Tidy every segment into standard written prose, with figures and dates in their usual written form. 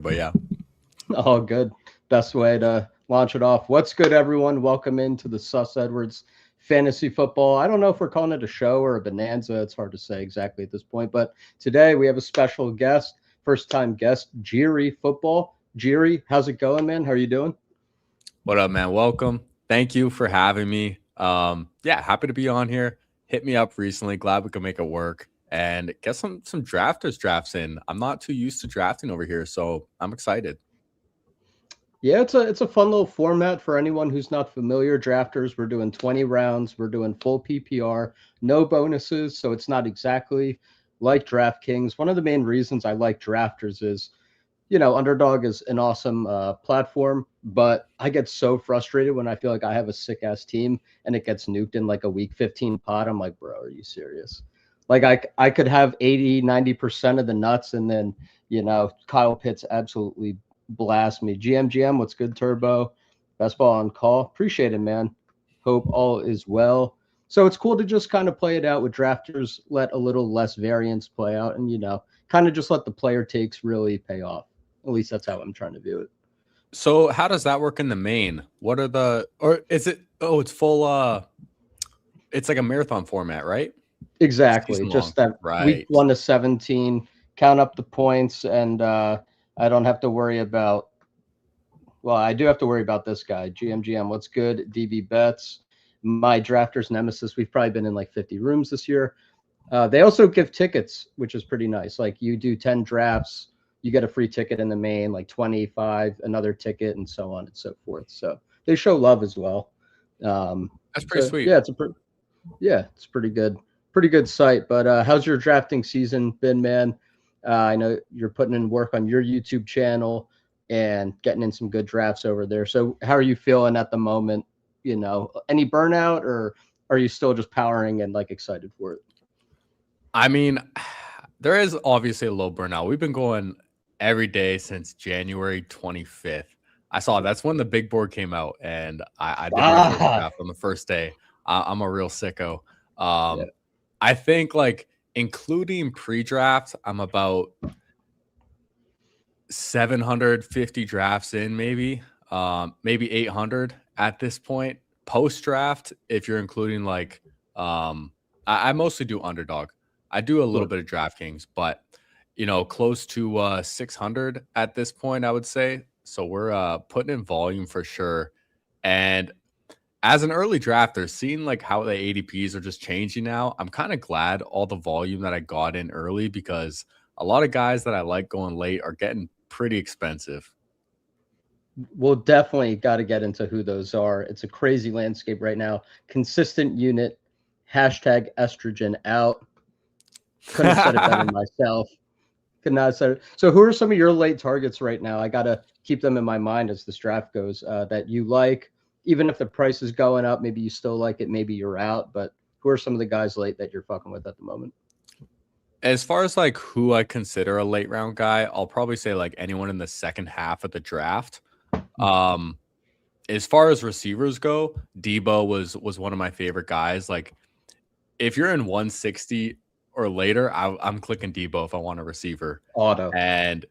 But yeah, All good. Best way to launch it off. What's good, everyone? Welcome into the Sus Edwards Fantasy Football. I don't know if we're calling it a show or a bonanza. It's hard to say exactly at this point. But today we have a special guest, first time guest, Jeary Football. Jeary, how's it going, man? How are you doing? what up, man? Welcome. Thank you for having me. Yeah, happy to be on here. Hit me up recently. Glad we could make it work and get some drafters drafts in. I'm not too used to drafting over here, so I'm excited. Yeah, it's a fun little format for anyone who's not familiar. Drafters, we're doing 20 rounds, we're doing full PPR, no bonuses, so it's not exactly like DraftKings. One of the main reasons I like drafters is Underdog is an awesome platform, but I get so frustrated when I feel like I have a sick ass team and it gets nuked in like a week 15 pot. I'm like, bro, are you serious? Like I could have 80-90% of the nuts and then, Kyle Pitts absolutely blast me. GM, what's good, Turbo? Best ball on call. Appreciate it, man. Hope all is well. So it's cool to just kind of play it out with drafters, let a little less variance play out, and kind of just let the player takes really pay off. At least that's how I'm trying to view it. So how does that work in the main? What are the or is it it's full it's like a marathon format, right? Exactly. Season long. Just that week Right. 1 to 17, count up the points, and I don't have to worry about. Well, I do have to worry about this guy, GM. What's good? DB bets. My drafters nemesis. We've probably been in like 50 rooms this year. They also give tickets, which is pretty nice. Like you do 10 drafts, you get a free ticket in the main, like 25, another ticket, and so on and so forth. So they show love as well. Um, That's pretty so sweet. yeah, it's pretty good site. But how's your drafting season been, man? I know you're putting in work on your YouTube channel and getting in some good drafts over there. So how are you feeling at the moment? Any burnout, or are you still just powering and like excited for it? I mean, there is obviously a low burnout. We've been going every day since January 25th. I saw that's when the big board came out, and I did my first Ah, draft on the first day. I'm a real sicko. yeah. I think like including pre-draft, I'm about 750 drafts in, maybe 800 at this point. Post draft, if you're including like, I mostly do underdog. I do a little Sure. bit of DraftKings, but close to 600 at this point, I would say. So we're putting in volume for sure. And as an early drafter, seeing like how the ADPs are just changing now, I'm kind of glad all the volume that I got in early because a lot of guys that I like going late are getting pretty expensive. We'll definitely got to get into who those are. It's a crazy landscape right now. Consistent unit, hashtag estrogen out. Couldn't have said it better myself. Could not have said it. So, who are some of your late targets right now? I got to keep them in my mind as this draft goes that you like. Even if the price is going up, maybe you still like it, maybe you're out. But who are some of the guys late that you're fucking with at the moment? As far as like who I consider a late round guy, I'll probably say like anyone in the second half of the draft. Um, as far as receivers go, Debo was one of my favorite guys. Like if you're in 160 or later, I'm clicking Debo if I want a receiver. Auto. And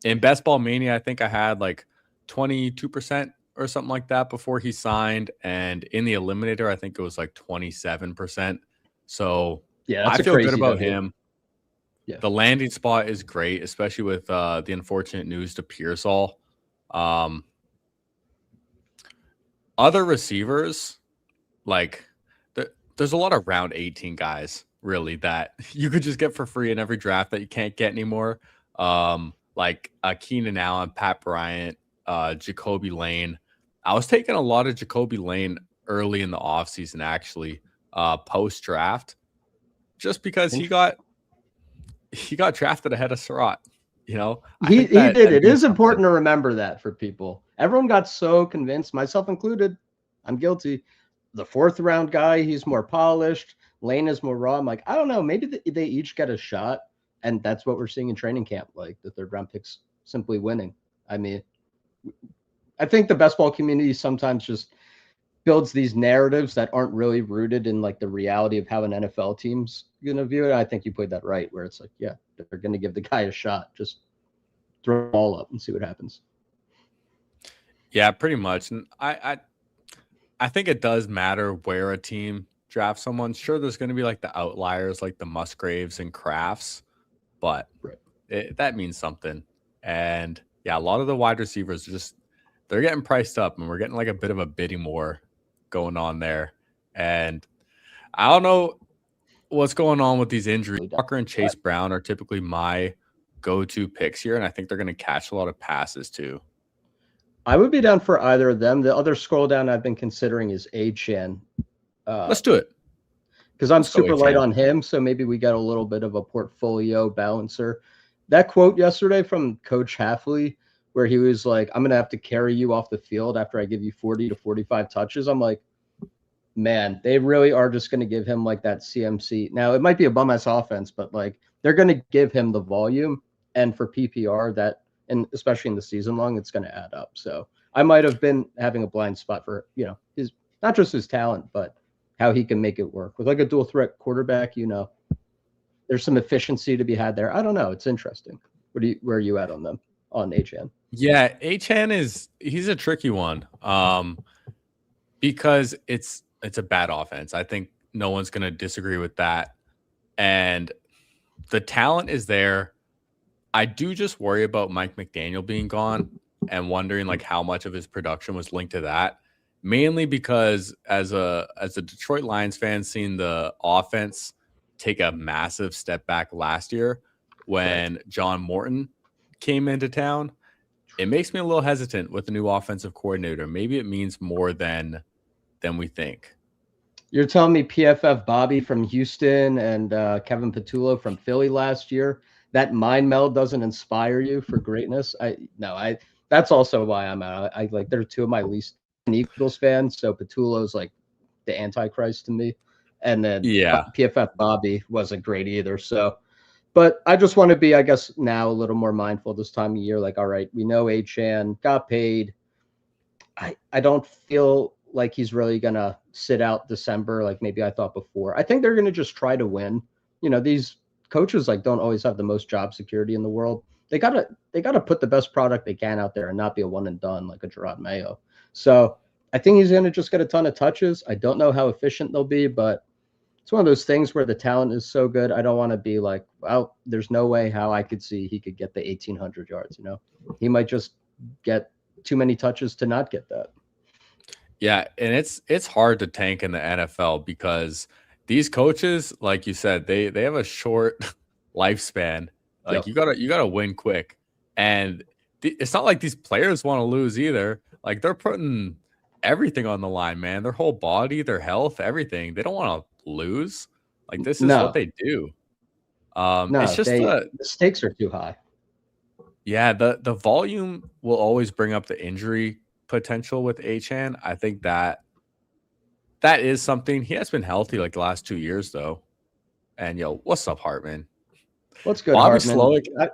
in Best Ball Mania, I think I had like 22% or something like that before he signed. And in the Eliminator, I think it was like 27%. So Yeah, I that's a feel good crazy about W. him. Yeah. The landing spot is great, especially with the unfortunate news to Pearsall. Um, Other receivers, like there's a lot of round 18 guys really that you could just get for free in every draft that you can't get anymore. Like Keenan Allen, Pat Bryant, Jacoby Lane. I was taking a lot of Jacoby Lane early in the offseason, actually, post draft, just because he got drafted ahead of Surratt. I He think he that did. that It means is something. important to remember that for people. Everyone got so convinced, myself included. I'm guilty. The fourth round guy, he's more polished. Lane is more raw. I'm like, I don't know. Maybe they each get a shot, and that's what we're seeing in training camp. Like the third round picks simply winning. I mean, I think the best ball community sometimes just builds these narratives that aren't really rooted in like the reality of how an NFL team's gonna view it. I think you played that right, where it's like, yeah, they're gonna give the guy a shot. Just throw the ball up and see what happens. Yeah, pretty much. And I think it does matter where a team drafts someone. Sure, there's going to be like the outliers, like the Musgraves and Crafts, but Right. that means something. And yeah, a lot of the wide receivers just they're getting priced up, and we're getting like a bit of a bidding war going on there. And I don't know what's going on with these injuries. Walker and Chase Brown are typically my go-to picks here, and I think they're going to catch a lot of passes too. I would be down for either of them. The other scroll down I've been considering is Achane. Let's do it. Because I'm super light on him, so maybe we got a little bit of a portfolio balancer. That quote yesterday from Coach Hafley, where he was like, I'm going to have to carry you off the field after I give you 40 to 45 touches. I'm like, man, they really are just going to give him like that CMC. Now, it might be a bum-ass offense, but like they're going to give him the volume. And for PPR, that, and especially in the season long, it's going to add up. So I might have been having a blind spot for, his, not just his talent, but how he can make it work. With like a dual threat quarterback, there's some efficiency to be had there. I don't know. It's interesting. Where are you at on them, on Achane? Yeah, Achane he's a tricky one. Because it's a bad offense. I think no one's going to disagree with that. And the talent is there. I do just worry about Mike McDaniel being gone and wondering like how much of his production was linked to that. Mainly because as a Detroit Lions fan, seeing the offense take a massive step back last year when John Morton came into town, it makes me a little hesitant with the new offensive coordinator. Maybe it means more than we think. You're telling me PFF Bobby from Houston and Kevin Patullo from Philly last year, that mind meld doesn't inspire you for greatness? That's also why I'm out. I like, they're two of my least Eagles fans, so Patullo's like the Antichrist to me. And then PFF Bobby wasn't great either. So, but I just want to be, I guess, now a little more mindful this time of year. Like, all right, we know Achane got paid. I don't feel like he's really going to sit out December like maybe I thought before. I think they're going to just try to win. These coaches like don't always have the most job security in the world. They got to put the best product they can out there and not be a one and done like a Gerard Mayo. So I think he's going to just get a ton of touches. I don't know how efficient they'll be, but it's one of those things where the talent is so good. I don't want to be like, well, there's no way how I could see he could get the 1,800 yards. He might just get too many touches to not get that. Yeah, and it's hard to tank in the NFL because these coaches, like you said, they have a short lifespan. Like you gotta win quick, and it's not like these players want to lose either. Like they're putting everything on the line, man. Their whole body, their health, everything. They don't want to lose. Like this is what they do. It's just the stakes are too high. Yeah, the volume will always bring up the injury potential with Achane. I think that is something. He has been healthy like the last 2 years though. And what's up, Hartman? What's good, Bobby Hartman? Slowick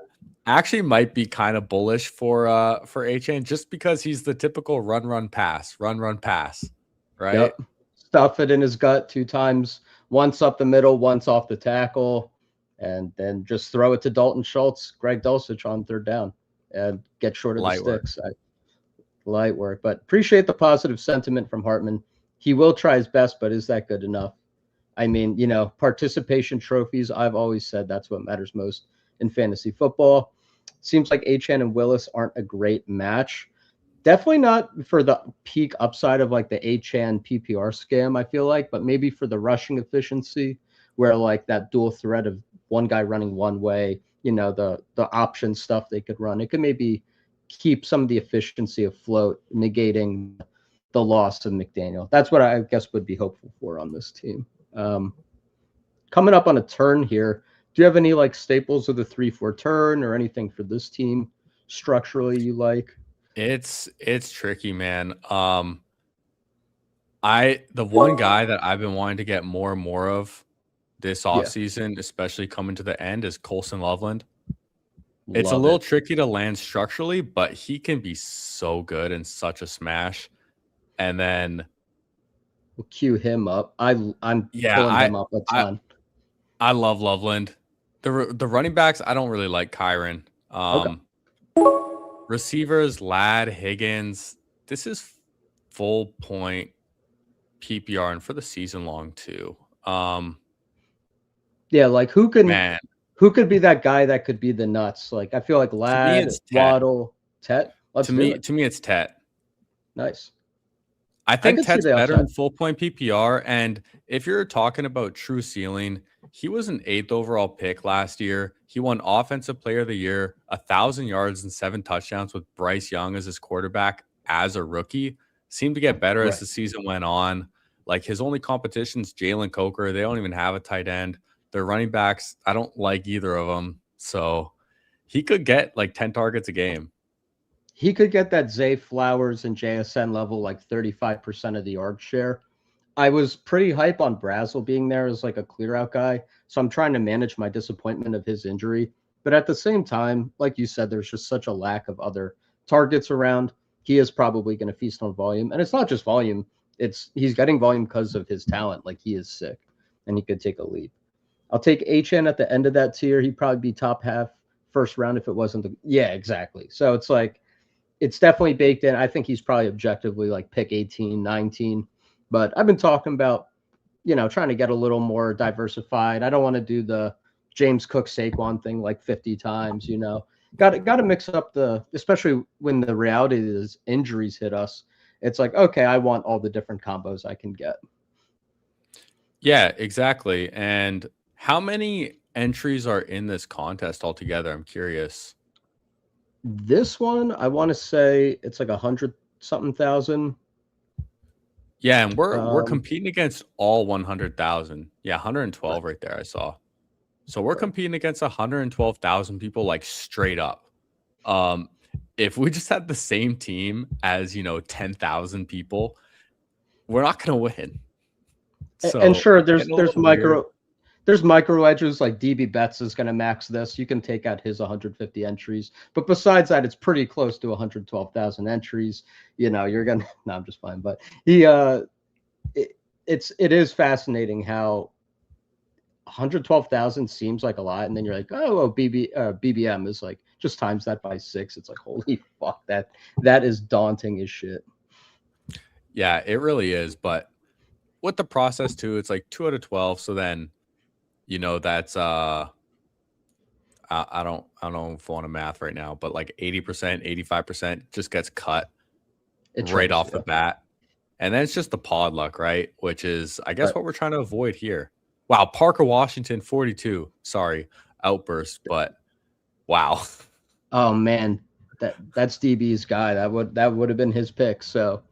actually might be kind of bullish for Achane just because he's the typical run pass, right? Yep. Stuff it in his gut 2 times, once up the middle, once off the tackle, and then just throw it to Dalton Schultz, Greg Dulcich on 3rd down, and get short of the sticks. Light work, but appreciate the positive sentiment from Hartman. He will try his best, but is that good enough? I mean, participation trophies, I've always said that's what matters most in fantasy football. Seems like Achane and Willis aren't a great match. Definitely not for the peak upside of like the Achane PPR scam, I feel like, but maybe for the rushing efficiency where like that dual threat of one guy running one way, the option stuff they could run. It could maybe keep some of the efficiency afloat, negating the loss of McDaniel. That's what I guess would be hopeful for on this team. Coming up on a turn here, do you have any like staples of the 3-4 turn or anything for this team structurally you like? It's tricky, man. The one guy that I've been wanting to get more and more of this offseason, especially coming to the end, is Colson Loveland. It's a little tricky to land structurally, but he can be so good and such a smash. And then we'll cue him up. I'm pulling him up a ton. I love Loveland. The running backs, I don't really like Kyron. Okay. Receivers, Ladd, Higgins. This is full point PPR and for the season long too. Yeah, like Man, who could be that guy that could be the nuts? Like I feel like to me Ladd, it's Tet. Waddle, Tet. Let's do it. To me it's Tet. Nice. I I think could see Tet's the better in upside. full point PPR. And if you're talking about true ceiling, he was an 8th overall pick last year. He won Offensive Player of the Year, 1,000 yards and 7 touchdowns with Bryce Young as his quarterback as a rookie. Seemed to get better as Right. the season went on. Like his only competition's Jalen Coker. They don't even have a tight end. Their running backs, I don't like either of them. So he could get like 10 targets a game. He could get that Zay Flowers and JSN level, like 35% of the yard share. I was pretty hype on Brazel being there as like a clear out guy. So I'm trying to manage my disappointment of his injury. But at the same time, like you said, there's just such a lack of other targets around. He is probably going to feast on volume. And it's not just volume, it's he's getting volume because of his talent. Like he is sick and he could take a leap. I'll take HN at the end of that tier. He'd probably be top half first round if it wasn't the yeah, exactly. So it's like it's definitely baked in. I think he's probably objectively like pick 18, 19. But I've been talking about, trying to get a little more diversified. I don't want to do the James Cook Saquon thing like 50 times. Got to mix up especially when the reality is injuries hit us. It's like, okay, I want all the different combos I can get. Yeah, exactly. And how many entries are in this contest altogether? I'm curious. This one, I want to say it's like 100 something thousand. Yeah, and we're Um, competing against all 100,000. Yeah, 112 right there I saw. So we're right. competing against 112,000 people like straight up. Um if we just had the same team as, 10,000 people, we're not going to win. And So, sure, it's there's getting a there's little weird. micro edges like DB Betts is going to max this. You can take out his 150 entries, but besides that, it's pretty close to 112,000 entries. You're gonna. No, I'm just fine. But it, it is fascinating how 112,000 seems like a lot, and then you're like, oh, well, BBM is like just times that by 6. It's like holy fuck, that is daunting as shit. Yeah, it really is, but with the process too, it's like 2 out of 12, so then that's I don't know if I want to math right now, but like 80%, 85% just gets cut It right trips. off the Yeah. bat. And then it's just the pod luck, right? Which is, I guess, Right. what we're trying to avoid here. Wow, Parker Washington, 42. Sorry, outburst, but wow. Oh man, that's DB's guy. That would have been his pick. So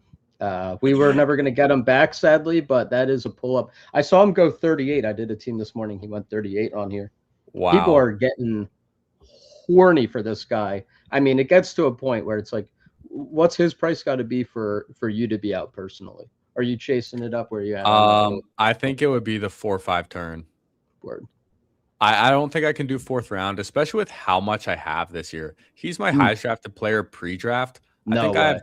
we were never going to get him back, sadly, but that is a pull up. I saw him go 38. I did a team this morning. He went 38 on here. People Wow. are getting horny for this guy. I mean, it gets to a point where it's like, what's his price got to be for you to be out personally? Are you chasing it up where you at on that little I think it would be the 4-5 turn. board? I don't think I can do fourth round, especially with how much I have this year. He's my Mm, highest drafted player pre-draft. I no think I way. have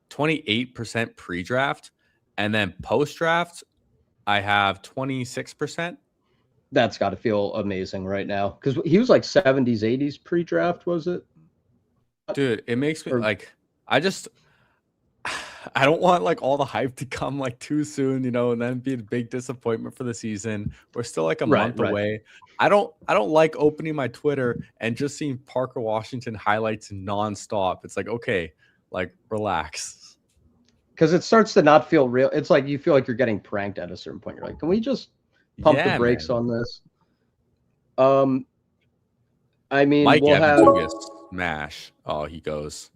28% pre-draft, and then post-draft I have 26%. That's got to feel amazing right now because he was like 70s, 80s pre-draft, was it? Dude, it makes me Or like I just I don't want like all the hype to come like too soon, and then be a big disappointment for the season. We're still like a right, month right. away. I don't like opening my Twitter and just seeing Parker Washington highlights nonstop. It's like, okay, like relax. Because it starts to not feel real. It's like you feel like you're getting pranked at a certain point. You're like, can we just pump the Yeah, brakes man. on this? Um, I mean, Mike we'll Evans have would be a smash. Oh, he goes.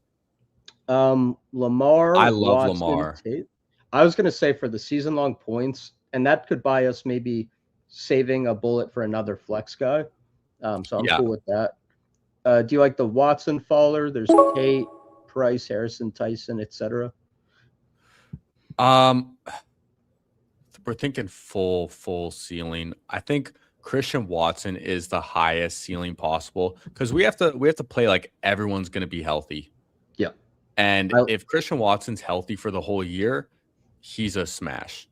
Lamar, I love Watson, Lamar. Tate. I was gonna say for the season long points, and that could buy us maybe saving a bullet for another flex guy. So I'm Yeah. cool with that. Do you like the Watson faller? There's Tate, Price, Harrison, Tyson, etc. Um, we're thinking full ceiling. I think Christian Watson is the highest ceiling possible because we have to play like everyone's going to be healthy. Yeah, And I if Christian Watson's healthy for the whole year, he's a smash.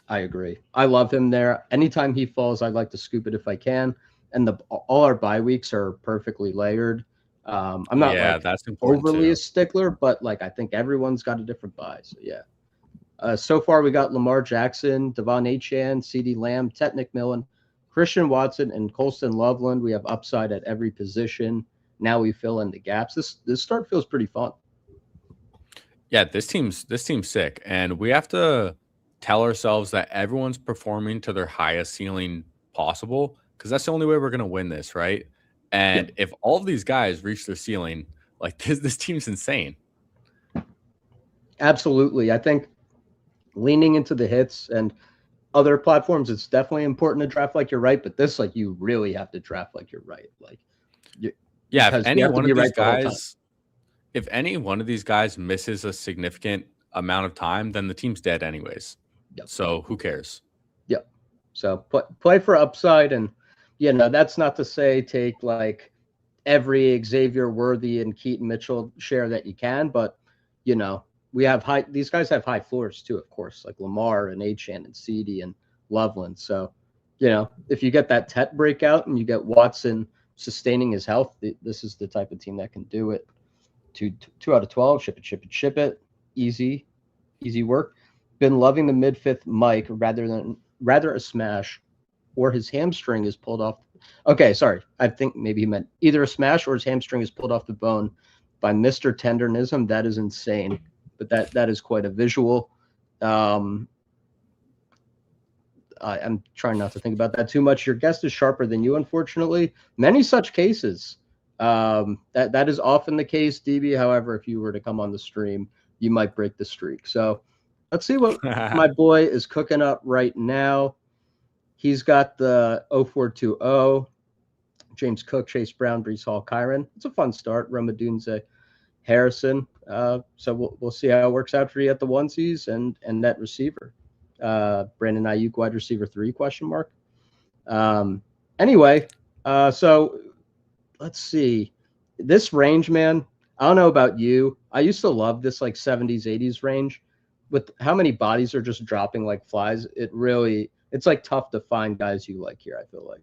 I agree. I love him there. Anytime he falls, I'd like to scoop it if I can. And all our bye weeks are perfectly layered. I'm not Yeah, like that's important overly a too. stickler, but like I think everyone's got a different buy. So yeah. So far, we got Lamar Jackson, Devon Achane, CeeDee Lamb, Ted McMillan, Christian Watson, and Colston Loveland. We have upside at every position. Now we fill in the gaps. This start feels pretty fun. Yeah, this team's sick, and we have to tell ourselves that everyone's performing to their highest ceiling possible because that's the only way we're gonna win this, right? Yeah, And if all of these guys reach their ceiling, like this team's insane. absolutely. I think leaning into the hits and other platforms, it's definitely important to draft like you're right. But this, like, you really have to draft like you're right, like you, Yeah, if because you any have to one be of these right the whole time. guys, if any one of these guys misses a significant amount of time, then the team's dead anyways. Yep. So who cares? Yep. So play for upside, and that's not to say take like every Xavier Worthy and Keaton Mitchell share that you can, but you know, we have high these guys have high floors too, of course, like Lamar and Achan and CD and Loveland. So, if you get that Tet breakout and you get Watson sustaining his health, this is the type of team that can do it. Two out of 12, ship it. Easy work. Been loving the mid fifth Mike rather a smash or his hamstring is pulled off. Okay, sorry. I think maybe he meant either a smash or his hamstring is pulled off the bone by Mr. Tendernism. That is insane, but that is quite a visual. I'm trying not to think about that too much. Your guest is sharper than you, unfortunately. Many such cases. That is often the case, DB. However, if you were to come on the stream, you might break the streak. So let's see what my boy is cooking up right now. He's got the 0420, James Cook, Chase Brown, Brees Hall, Kyron. It's a fun start. Ramadunze, Harrison. So we'll see how it works out for you at the onesies and net receiver. Brandon Ayuk, wide receiver 3, question mark. Anyway, so let's see. This range, man, I don't know about you. I used to love this like 70s, 80s range. With how many bodies are just dropping like flies, it's like tough to find guys you like here, I feel like.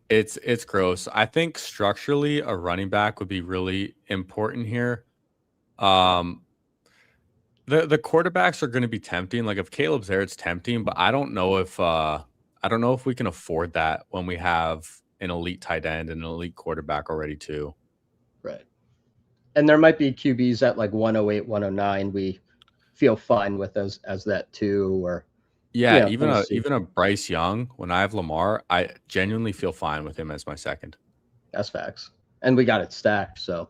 It's gross. I think structurally a running back would be really important here. Um the quarterbacks are going to be tempting. Like if Caleb's there, it's tempting, but I don't know if we can afford that when we have an elite tight end and an elite quarterback already too. Right. And there might be QBs at like 108, 109. We feel fine with as that too, or Yeah, we'll see. even a Bryce Young, when I have Lamar, I genuinely feel fine with him as my second. That's facts. And we got it stacked. So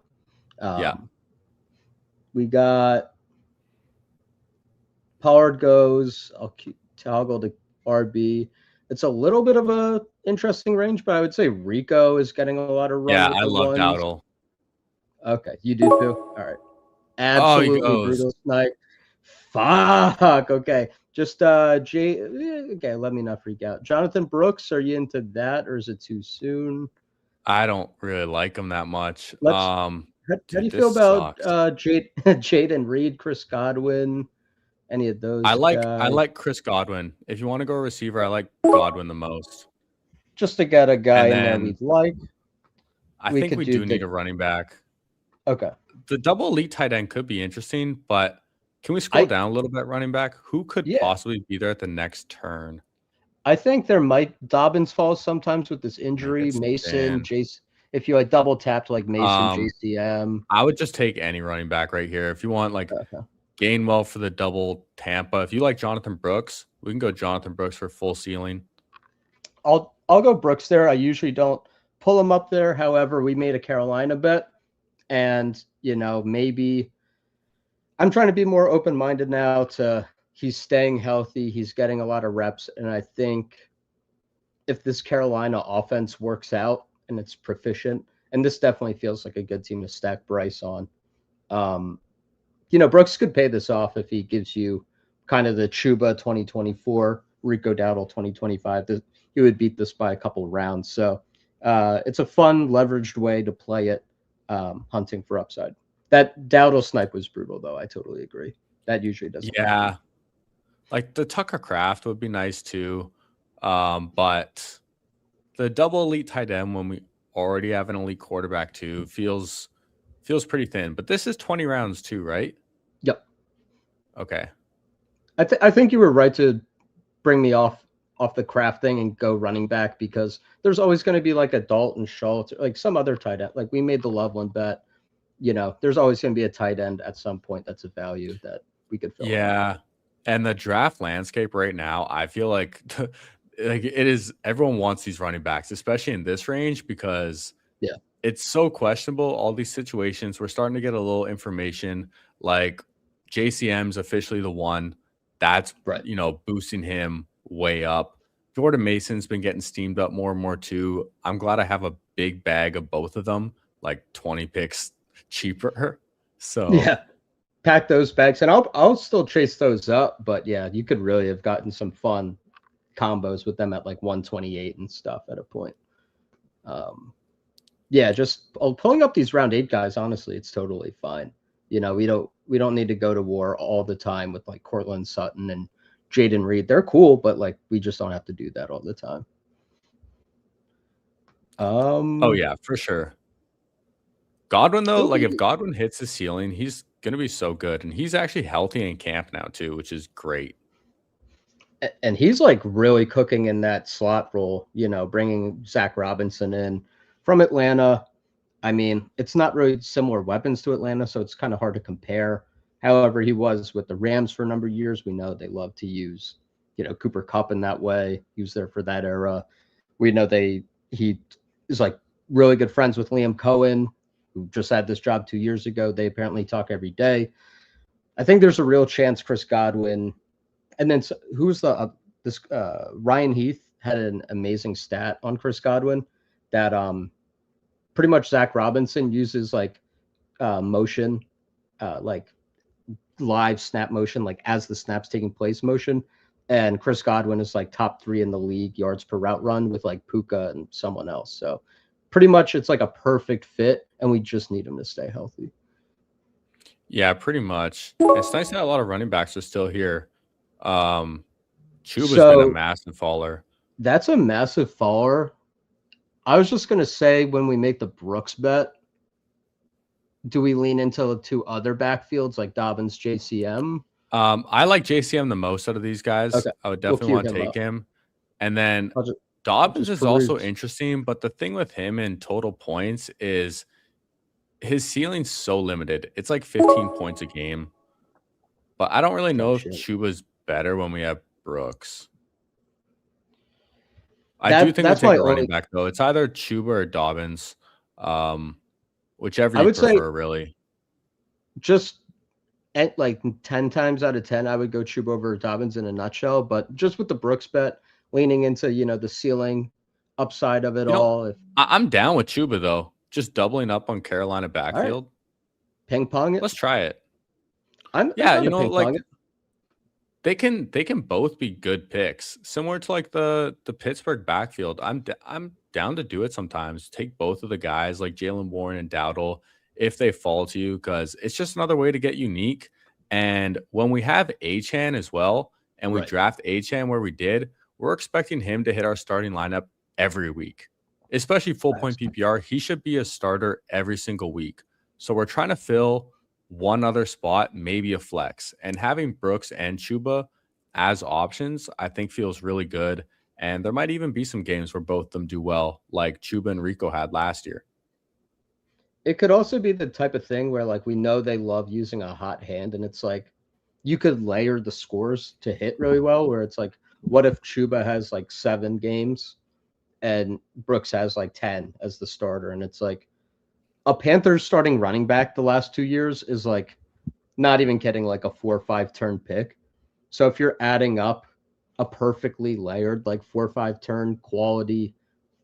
Yeah. we got Pollard goes. I'll toggle to RB. It's a little bit of a interesting range, but I would say Rico is getting a lot of run Yeah, with I the love ones. Dowdle. Okay, you do too. All right, Oh, he absolutely goes. brutal snipe. Fuck. Okay, just Okay, let me not freak out. Jonathan Brooks, are you into that, or is it too soon? I don't really like him that much. Let's. How do Dude, you feel this about sucks. Jaden Reed, Chris Godwin, any of those I guys? like Chris Godwin. If you want to go receiver, I like Godwin the most. Just to get a guy And in there then we'd like. I We think could we do do need the a running back. okay. The double elite tight end could be interesting, but can we scroll I down a little bit running back? Who could Yeah, possibly be there at the next turn? I think there might Dobbins falls sometimes with this Make injury. it Mason, stand. Jace, if you like double tapped like Mason, Um, JCM. I would just take any running back right here. If you want like Okay. Gainwell for the double Tampa. If you like Jonathan Brooks, we can go Jonathan Brooks for full ceiling. I'll go Brooks there. I usually don't pull him up there. However, we made a Carolina bet, and maybe I'm trying to be more open minded now. He's staying healthy. He's getting a lot of reps, and I think if this Carolina offense works out and it's proficient, and this definitely feels like a good team to stack Bryce on. Um, Brooks could pay this off if he gives you kind of the Chuba 2024, Rico Dowdle 2025. He would beat this by a couple rounds. So it's a fun, leveraged way to play it, hunting for upside. That Dowdle snipe was brutal, though. I totally agree. That usually doesn't happen. Yeah. Like the Tucker Craft would be nice too. But the double elite tight end already have an elite quarterback too. Feels pretty thin. But this is 20 rounds too, right? Yep. Okay. I think you were right to bring me off the Kraft thing and go running back, because there's always going to be like a Dalton Schultz, like some other tight end. Like we made the Loveland bet. There's always going to be a tight end at some point that's a value that we could fill in. Yeah. And the draft landscape right now, I feel like like it is everyone wants these running backs, especially in this range, because Yeah. it's so questionable. All these situations, we're starting to get a little information like JCM's officially the one that's, Right. boosting him way up. Jordan Mason's been getting steamed up more and more too. I'm glad I have a big bag of both of them, like 20 picks cheaper. So, Yeah. Pack those bags, and I'll still chase those up. But yeah, you could really have gotten some fun combos with them at like 128 and stuff at a point. Yeah, just pulling up these round 8 guys. Honestly, it's totally fine. We don't need to go to war all the time with like Cortland Sutton and Jaden Reed. They're cool, but like we just don't have to do that all the time. oh yeah, for sure. Godwin though, It'll like if be Godwin hits the ceiling, he's gonna be so good, and he's actually healthy in camp now too, which is great. and he's like really cooking in that slot role, bringing Zach Robinson in from Atlanta. I mean, it's not really similar weapons to Atlanta, so it's kind of hard to compare. However, he was with the Rams for a number of years. We know they love to use, Cooper Kupp in that way. He was there for that era. We know he is like really good friends with Liam Cohen, who just had this job 2 years ago. They apparently talk every day. I think there's a real chance Chris Godwin, and then who's this Ryan Heath had an amazing stat on Chris Godwin that pretty much Zach Robinson uses like motion, like live snap motion, like as the snap's taking place motion. And Chris Godwin is like top 3 in the league yards per route run with like Puka and someone else. So pretty much it's like a perfect fit, and we just need him to stay healthy. Yeah, pretty much. It's nice that a lot of running backs are still here. Chuba's been a So massive faller. that's a massive faller. I was just going to say, when we make the Brooks bet, do we lean into the 2 other backfields like Dobbins, JCM? I like JCM the most out of these guys. Okay, I would we'll definitely queue want to him take up. him. And then I'll Dobbins just is also peruse. interesting, but the thing with him in total points is his ceiling's so limited. It's like 15 points a game. But I don't really Oh know if shit. Chuba's better when we have Brooks. I do think we That's take my a running only. back though. It's either Chuba or Dobbins, whichever I you would say prefer, really. just at like 10 times out of 10, I would go Chuba over Dobbins in a nutshell. But just with the Brooks bet, leaning into the ceiling upside of it You know, all. If I'm down with Chuba though. Just doubling up on Carolina All right, backfield. ping pong it. Let's try it. I'm Yeah, down to ping pong like it. they can both be good picks, similar to like the Pittsburgh backfield. I'm down to do it sometimes. Take both of the guys like Jalen Warren and Dowdle if they fall to you, because it's just another way to get unique. And when we have Achan as well, and we Right. draft Achan where we did, we're expecting him to hit our starting lineup every week, especially full point Facts. PPR. He should be a starter every single week. So we're trying to fill one other spot, maybe a flex. And having Brooks and Chuba as options, I think feels really good. And there might even be some games where both of them do well, like Chuba and Rico had last year. It could also be the type of thing where like we know they love using a hot hand, and it's like you could layer the scores to hit really well. Where it's like, what if Chuba has like 7 games and Brooks has like 10 as the starter, and it's like a Panthers starting running back the last 2 years is like not even getting like a 4 or 5 turn pick. So if you're adding up a perfectly layered like 4 or 5 turn quality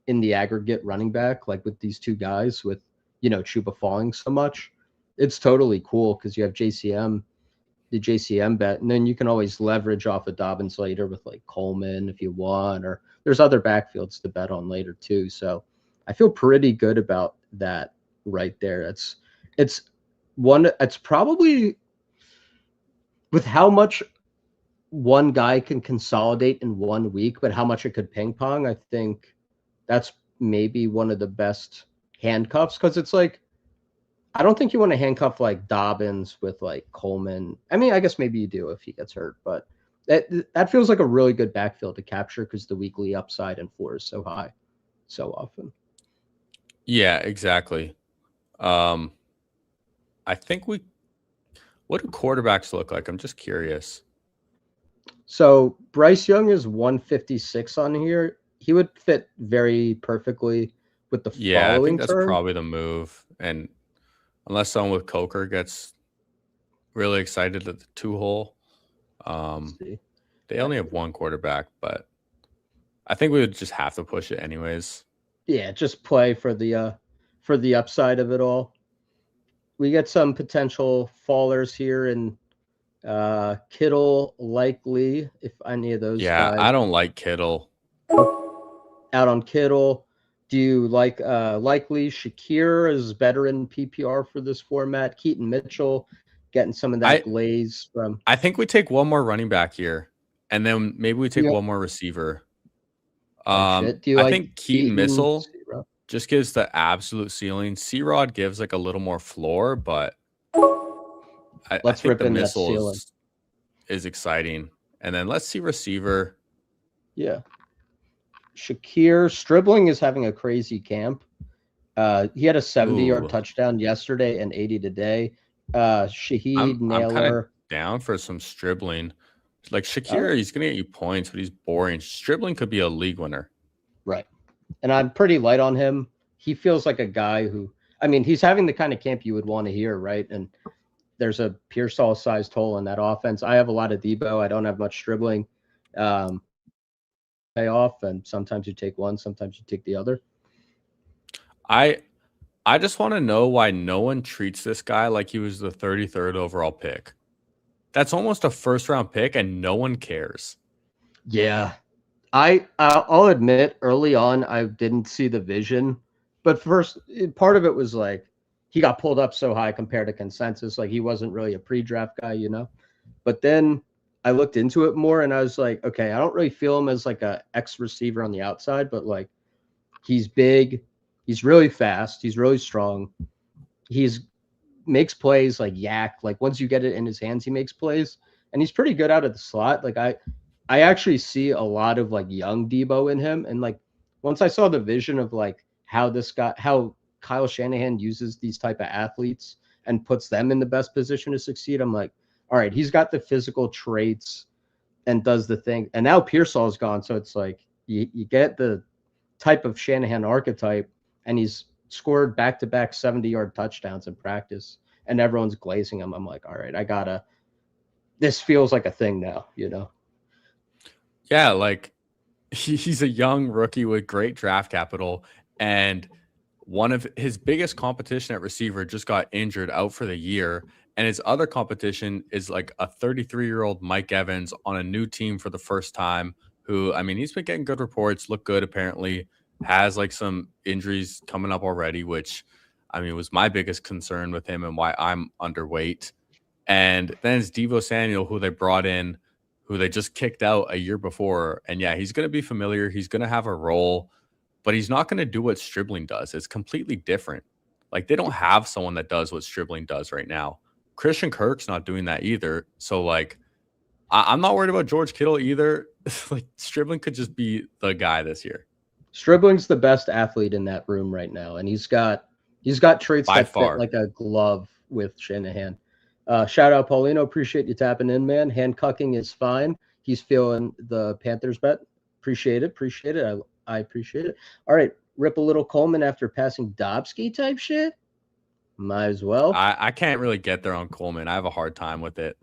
in the aggregate running back, like with these 2 guys, with Chuba falling so much, it's totally cool because you have the JCM bet, and then you can always leverage off of Dobbins later with like Coleman if you want, or there's other backfields to bet on later too. So I feel pretty good about that right there. It's probably, with how much one guy can consolidate in 1 week, but how much it could ping pong, I think that's maybe one of the best handcuffs because it's like I don't think you want to handcuff like Dobbins with like Coleman. I mean, I guess maybe you do if he gets hurt, but that feels like a really good backfield to capture because the weekly upside and floor is so high so often. Yeah, exactly. I think what do quarterbacks look like? I'm just curious. So Bryce Young is 156 on here. He would fit very perfectly with the Yeah, I think following that's turn. probably the move. And unless someone with Coker gets really excited at the 2 hole, Let's see. they only have one quarterback, but I think we would just have to push it anyways. Yeah, just play for the upside of it all. We get some potential fallers here in Kittle likely if any of those Yeah, guys I don't like Kittle. out on Kittle. Do you like likely Shakir is better in PPR for this format? Keaton Mitchell getting some of that I glaze from I think we take one more running back here, and then maybe we take yeah. one more receiver. Oh shit. Do you I like think Keaton Keaton? Missile just gives the absolute ceiling. C-Rod gives like a little more floor, but I Let's think rip the in that missile ceiling. is exciting. And then let's see receiver. Yeah. Shakir Stribling is having a crazy camp. He had a 70-yard Ooh, touchdown yesterday and 80 today. Shaheed I'm kind of Naylor. down for some Stribling. Like All Shakira, right. he's gonna get you points, but he's boring. Stribling could be a league winner. Right. And I'm pretty light on him. He feels like a guy who, I mean, he's having the kind of camp you would want to hear, right? And there's a Pearsall-sized hole in that offense. I have a lot of Debo. I don't have much dribbling. Um, pay off, and sometimes you take one, sometimes you take the other. I I just want to know why no one treats this guy like he was the 33rd overall pick. That's almost a first round pick, and no one cares. Yeah, I'll admit early on I didn't see the vision, but first part of it was like he got pulled up so high compared to consensus, like he wasn't really a pre-draft guy, you know. But then I looked into it more, and I was like, okay, I don't really feel him as like a X receiver on the outside, but like he's big, he's really fast, he's really strong, he's makes plays like yak. Like once you get it in his hands, he makes plays, and he's pretty good out of the slot. Like I actually see a lot of like young Debo in him, and like once I saw the vision of like how Kyle Shanahan uses these type of athletes and puts them in the best position to succeed, I'm like, all right, he's got the physical traits and does the thing. And now Pearsall's gone, so it's like you get the type of Shanahan archetype, and he's scored back-to-back 70-yard touchdowns in practice, and everyone's glazing him. I'm like, all right, I gotta. This feels like a thing now, you know. Yeah, like he's a young rookie with great draft capital, and one of his biggest competition at receiver just got injured out for the year, and his other competition is like a 33-year-old Mike Evans on a new team for the first time, who, I mean, he's been getting good reports, look good apparently, has like some injuries coming up already, which I mean was my biggest concern with him and why I'm underweight. And then it's Devo Samuel, who they brought in, who they just kicked out a year before. And yeah, he's going to be familiar. He's going to have a role, but he's not going to do what Stribling does. It's completely different. Like they don't have someone that does what Stribling does right now. Christian Kirk's not doing that either. So like, I'm not worried about George Kittle either. Like Stribling could just be the guy this year Stribling's the best athlete in that room right now, and he's got traits by that fit far. like a glove with Shanahan. Shout out Paulino, appreciate you tapping in, man. Hand cucking is fine. He's feeling the Panthers bet. Appreciate it, appreciate it. I appreciate it. All right, rip a little Coleman after passing Dobsky type shit. Might as well. I can't really get there on Coleman. I have a hard time with it.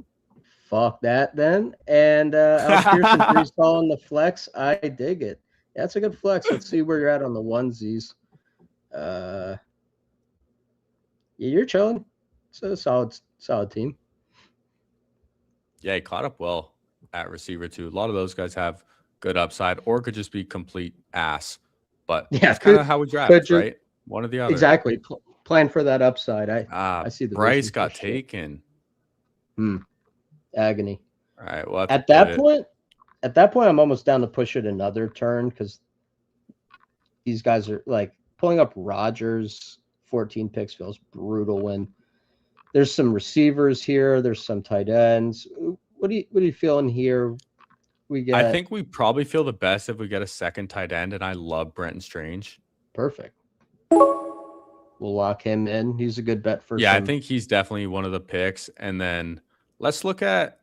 Fuck that then. And Alec Pearson, Brees Hall on the flex. I dig it. That's a good flex. Let's see where you're at on the onesies. Yeah, you're chilling. It's a solid team. Yeah, he caught up well at receiver too. A lot of those guys have good upside, or could just be complete ass. But Yeah, that's kind of how we could draft, just right? One or the other. exactly plan for that upside. I see the Bryce vision for got sure. taken. Agony. All right, we'll have to At that pivot. point, I'm almost down to push it another turn because these guys are like pulling up Rodgers 14 picks feels brutal when there's some receivers here, there's some tight ends. What are you feeling here? We I get think we probably feel the best if we get a second tight end, and I love Brenton Strange. perfect. We'll lock him in. He's a good bet for Yeah, I some. think he's definitely one of the picks. And then let's look at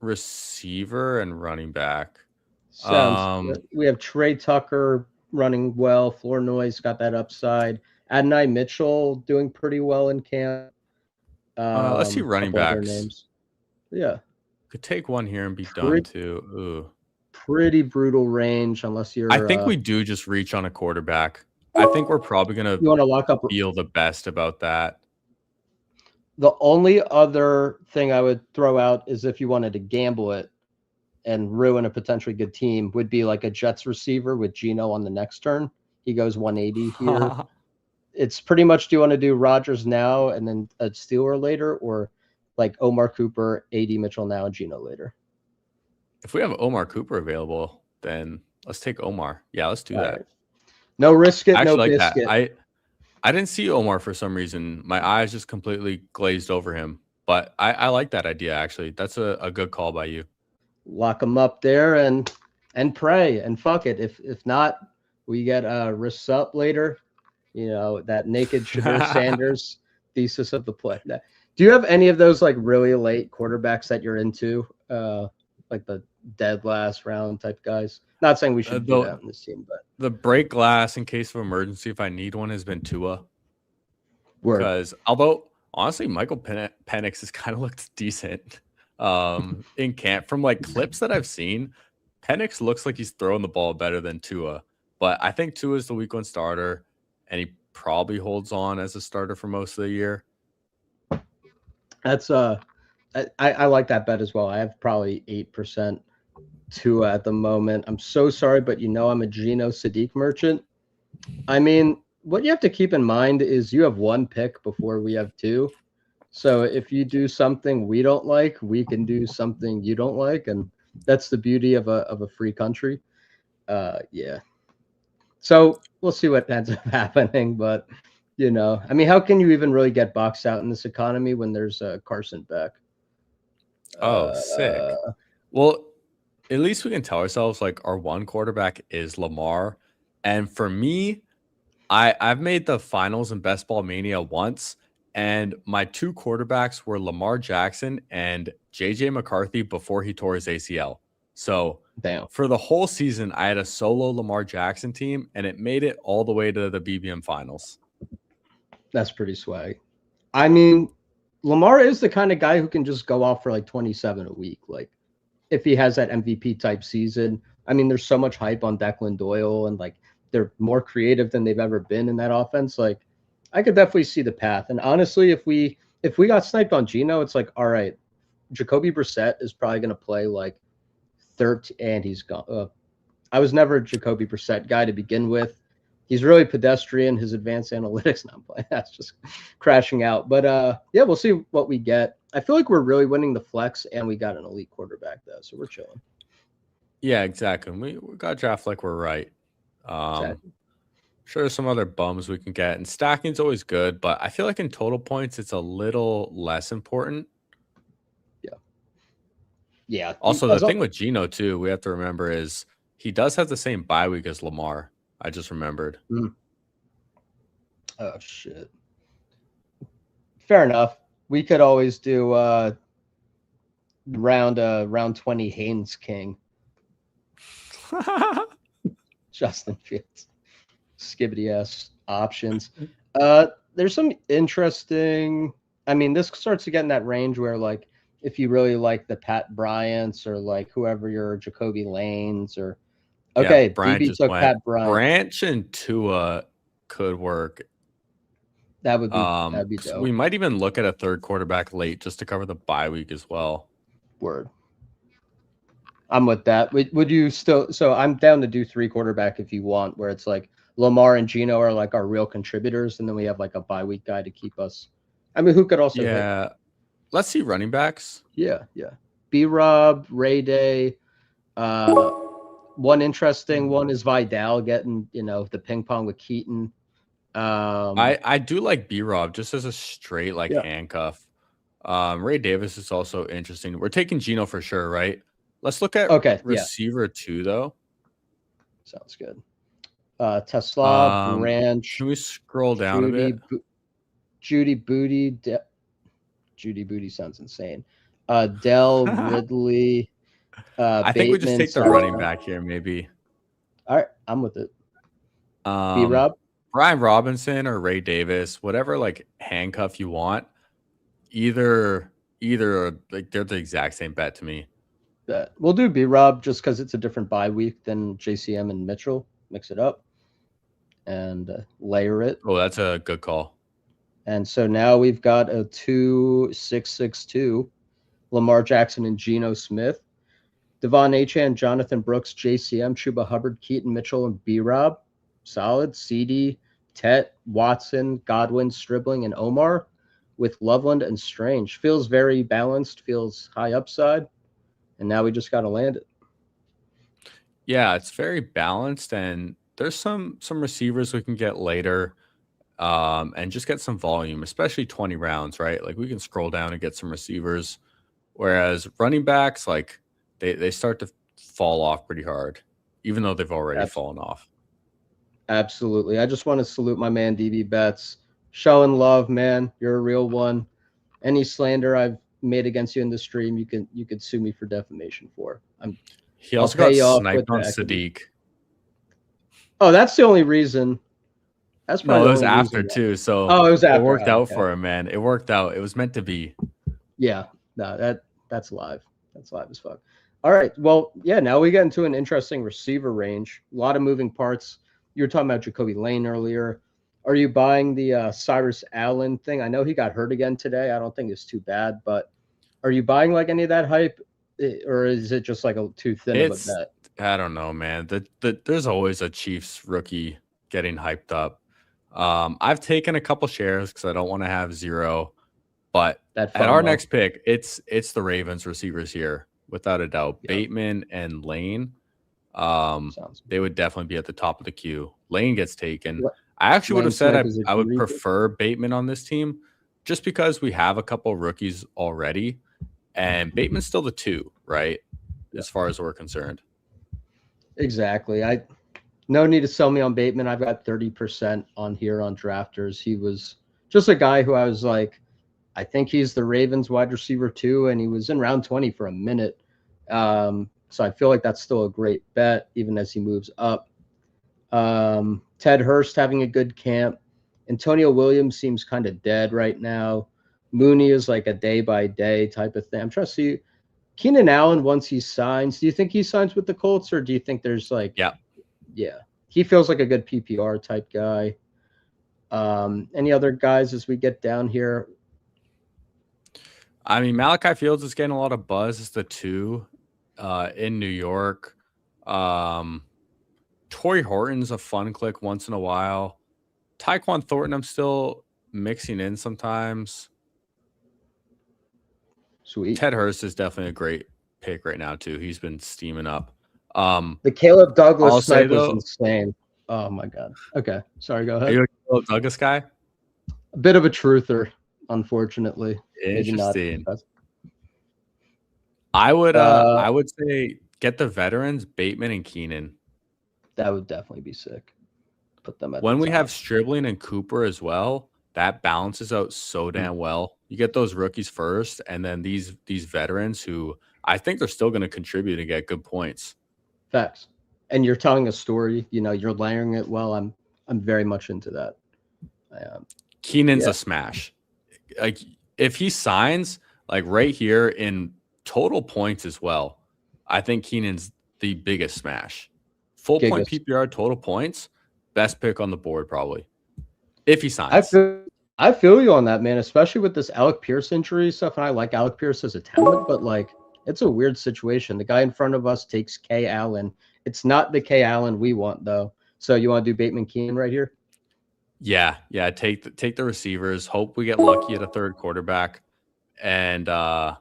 receiver and running back. Sounds Um, good. We have Trey Tucker running well. Flournoy's got that upside. Adonai Mitchell doing pretty well in camp. let's see A running couple other backs. names. Yeah, Could take one here and be done pretty too. Ooh. pretty brutal range unless I you're think we do just reach on a quarterback. I think we're probably gonna you want to lock up. feel the best about that. The only other thing I would throw out is if you wanted to gamble it and ruin a potentially good team would be like a Jets receiver with Geno on the next turn. He goes 180 here. It's pretty much, do you want to do Rodgers now and then a Steeler later, or like Omar Cooper, AD Mitchell now, and Geno later? If we have Omar Cooper available, then let's take Omar. Yeah, let's do All that. right. No risk it, I no actually like that. biscuit. I didn't see Omar for some reason. My eyes just completely glazed over him. But I like that idea actually. That's a good call by you. Lock them up there and pray and fuck it. If not, we get risks up later. You know, that naked Shadur Sanders thesis of the play. Do you have any of those like really late quarterbacks that you're into? Like the dead last round type guys? Not saying we should do that in this team, but the break glass in case of emergency if I need one has been Tua. word. Because although honestly, Michael Penix has kind of looked decent in camp from like clips that I've seen. Penix looks like he's throwing the ball better than Tua, but I think Tua is the week one starter, and he probably holds on as a starter for most of the year. That's I like that bet as well. I have probably 8% Tua at the moment. I'm so sorry, but you know I'm a Geno Sadiq merchant. I mean, what you have to keep in mind is you have one pick before we have two. So if you do something we don't like, we can do something you don't like, and that's the beauty of a free country. Yeah. So we'll see what ends up happening, but you know, I mean, how can you even really get boxed out in this economy when there's Carson Beck? Oh, sick. Well, at least we can tell ourselves like our one quarterback is Lamar, and for me, I've made the finals in Best Ball Mania once, and my two quarterbacks were Lamar Jackson and JJ McCarthy before he tore his ACL. So Damn. for the whole season, I had a solo Lamar Jackson team, and it made it all the way to the BBM finals. That's pretty swag. I mean, Lamar is the kind of guy who can just go off for like 27 a week. Like, if he has that MVP type season, I mean, there's so much hype on Declan Doyle, and like they're more creative than they've ever been in that offense. Like, I could definitely see the path. And honestly, if we got sniped on Geno, it's like, all right, Jacoby Brissett is probably going to play like 13, and he's gone. I was never a Jacoby Brissett guy to begin with. He's really pedestrian. His advanced analytics not playing. That's just crashing out. But yeah, we'll see what we get. I feel like we're really winning the flex, and we got an elite quarterback though, so we're chilling. Yeah, exactly. We got draft like we're right. Exactly. Sure, there's some other bums we can get, and stacking's always good, but I feel like in total points, it's a little less important. Yeah. Yeah. Also, the thing with Geno too, we have to remember is he does have the same bye week as Lamar. I just remembered. Oh shit. Fair enough. We could always do round 20 Haynes King. Justin Fields. Skibbity ass options. There's some interesting. I mean, this starts to get in that range where, like, if you really like the Pat Bryants or like whoever your Jacoby Lanes or okay, yeah, Bryant DB just took went. Pat Bryant. Branch and Tua could work. That would be dope. We might even look at a third quarterback late just to cover the bye week as well. Word. I'm with that. Would you still? So I'm down to do 3 quarterback if you want, where it's like Lamar and Geno are like our real contributors, and then we have like a bye week guy to keep us. I mean, who could also? Yeah, let's see running backs. Yeah. B-Rob, Ray Day, One interesting one is Vidal getting, the ping pong with Keaton. I do like B-Rob just as a straight like Yeah. handcuff. Ray Davis is also interesting. We're taking Geno for sure, right? Let's look at Okay. Yeah. receiver 2 though. Sounds good. Tesla, Um, Branch, can we scroll down a bit? Judy, Judy Booty. Judy Booty sounds insane. Dell, Ridley, I think we just Bateman, take the running Sarah. back here, maybe. All right, I'm with it. B Um, Rob. Brian Robinson or Ray Davis, whatever like handcuff you want. Either like they're the exact same bet to me. We'll do B Rob just because it's a different bye week than JCM and Mitchell. Mix it up and layer it. Oh, that's a good call. And so now we've got a 2-6-6-2, Lamar Jackson and Geno Smith, Devon Achane, Jonathan Brooks, JCM, Chuba Hubbard, Keaton Mitchell, and B Rob. Solid. CD, Tet, Watson, Godwin, Stribling, and Omar with Loveland and Strange. Feels very balanced, feels high upside. And now we just got to land it. Yeah, it's very balanced, and there's some receivers we can get later, and just get some volume, especially 20 rounds, right? Like we can scroll down and get some receivers, whereas running backs, like they start to fall off pretty hard, even though they've already fallen off. Absolutely. I just want to salute my man DB Betts. Showing love, man. You're a real one. Any slander I've made against you in the stream, you could sue me for defamation for. He I'll also pay got you off sniped with on the equity. Sadiq. Oh, that's the only reason. That's probably No, it the was only after reason. too. So Oh, it was after. it worked Oh, out okay. for him, man. It worked out. It was meant to be. Yeah. No, that's live. That's live as fuck. All right. Well, yeah, now we get into an interesting receiver range. A lot of moving parts. You were talking about Jacoby Lane earlier. Are you buying the Cyrus Allen thing? I know he got hurt again today. I don't think it's too bad, but are you buying like any of that hype, or is it just like too thin of a bet? I don't know, man. There's always a Chiefs rookie getting hyped up. I've taken a couple shares because I don't want to have zero. But at our next pick, it's the Ravens receivers here, without a doubt. Yep. Bateman and Lane. They would definitely be at the top of the queue. Lane gets taken. I actually would have said I would prefer Bateman on this team just because we have a couple rookies already. And Bateman's still the 2, right? Yep. As far as we're concerned. Exactly. No need to sell me on Bateman. I've got 30% on here on drafters. He was just a guy who I was like, I think he's the Ravens wide receiver 2, and he was in round 20 for a minute. So I feel like that's still a great bet, even as he moves up. Ted Hurst having a good camp. Antonio Williams seems kind of dead right now. Mooney is like a day-by-day type of thing. I'm trying to see Keenan Allen once he signs. Do you think he signs with the Colts, or do you think there's like – Yeah. He feels like a good PPR type guy. Any other guys as we get down here? I mean, Malachi Fields is getting a lot of buzz as the 2 in New York. Torrey Horton's a fun click once in a while. Tyquan Thornton, I'm still mixing in sometimes. Sweet. Ted Hurst is definitely a great pick right now, too. He's been steaming up. The Caleb Douglas snipe was insane. Oh, my God. Okay. Sorry, go ahead. Are you a Caleb Douglas guy? A bit of a truther, unfortunately. Interesting. I would say get the veterans, Bateman and Keenan. That would definitely be sick. Put them at when we have Stribling and Cooper as well, that balances out so damn well. You get those rookies first, and then these veterans who I think they're still going to contribute and get good points. Facts. And you're telling a story. You're layering it well. I'm very much into that. Keenan's a smash. Like if he signs like right here in total points as well, I think Keenan's the biggest smash. Full point PPR total points, best pick on the board probably. If he signs. I feel you on that, man, especially with this Alec Pierce injury stuff. And I like Alec Pierce as a talent, but like it's a weird situation. The guy in front of us takes K Allen. It's not the K Allen we want though. So you want to do Bateman Keenan right here? Yeah. Take the receivers. Hope we get lucky at a third quarterback. And I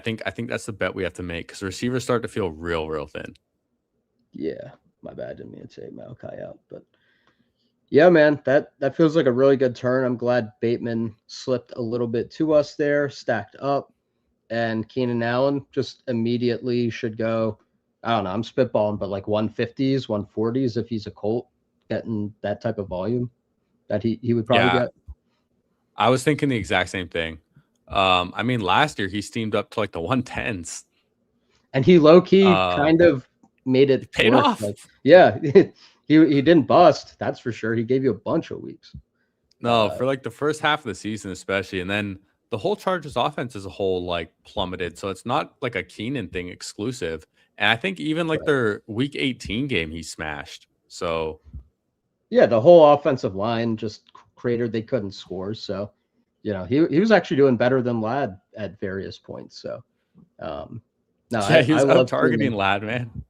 think that's the bet we have to make because receivers start to feel real thin. Yeah, my bad. Didn't mean to take Malachi out, but yeah, man, that feels like a really good turn. I'm glad Bateman slipped a little bit to us there, stacked up, and Keenan Allen just immediately should go. I don't know. I'm spitballing, but like 150s, 140s if he's a Colt, getting that type of volume that he would probably Yeah, get. I was thinking the exact same thing. I mean, last year he steamed up to like the 110s. And he low key Uh, kind of made it it paid work. off. Like, yeah, he didn't bust. That's for sure. He gave you a bunch of weeks. No, for like the first half of the season, especially, and then the whole Chargers offense as a whole like plummeted. So it's not like a Keenan thing exclusive. And I think even like Right. their Week 18 game, he smashed. So Yeah, the whole offensive line just cratered. They couldn't score. So, he was actually doing better than Ladd at various points. So, um, no, yeah, I he I was out love targeting Keenan. Lad, man.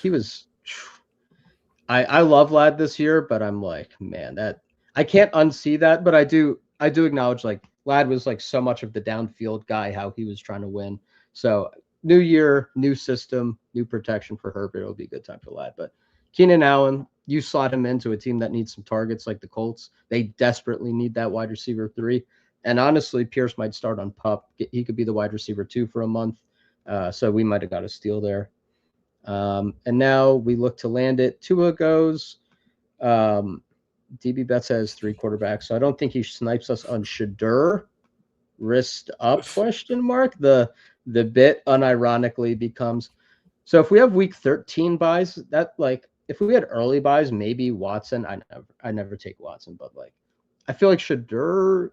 He was. I love Ladd this year, but I'm like, man, that I can't unsee that. But I do acknowledge like Ladd was like so much of the downfield guy, how he was trying to win. So new year, new system, new protection for Herbert. It'll be a good time for Ladd. But Keenan Allen, you slot him into a team that needs some targets like the Colts. They desperately need that wide receiver 3. And honestly, Pierce might start on pup. He could be the wide receiver 2 for a month. So we might have got a steal there. And now we look to land it. Tua goes. Um, DB Betts has 3 quarterbacks, so I don't think he snipes us on Shadur. Wrist up question mark. The bit unironically becomes, so if we have week 13 buys, that like if we had early buys, maybe Watson. I never take Watson, but like I feel like Shadur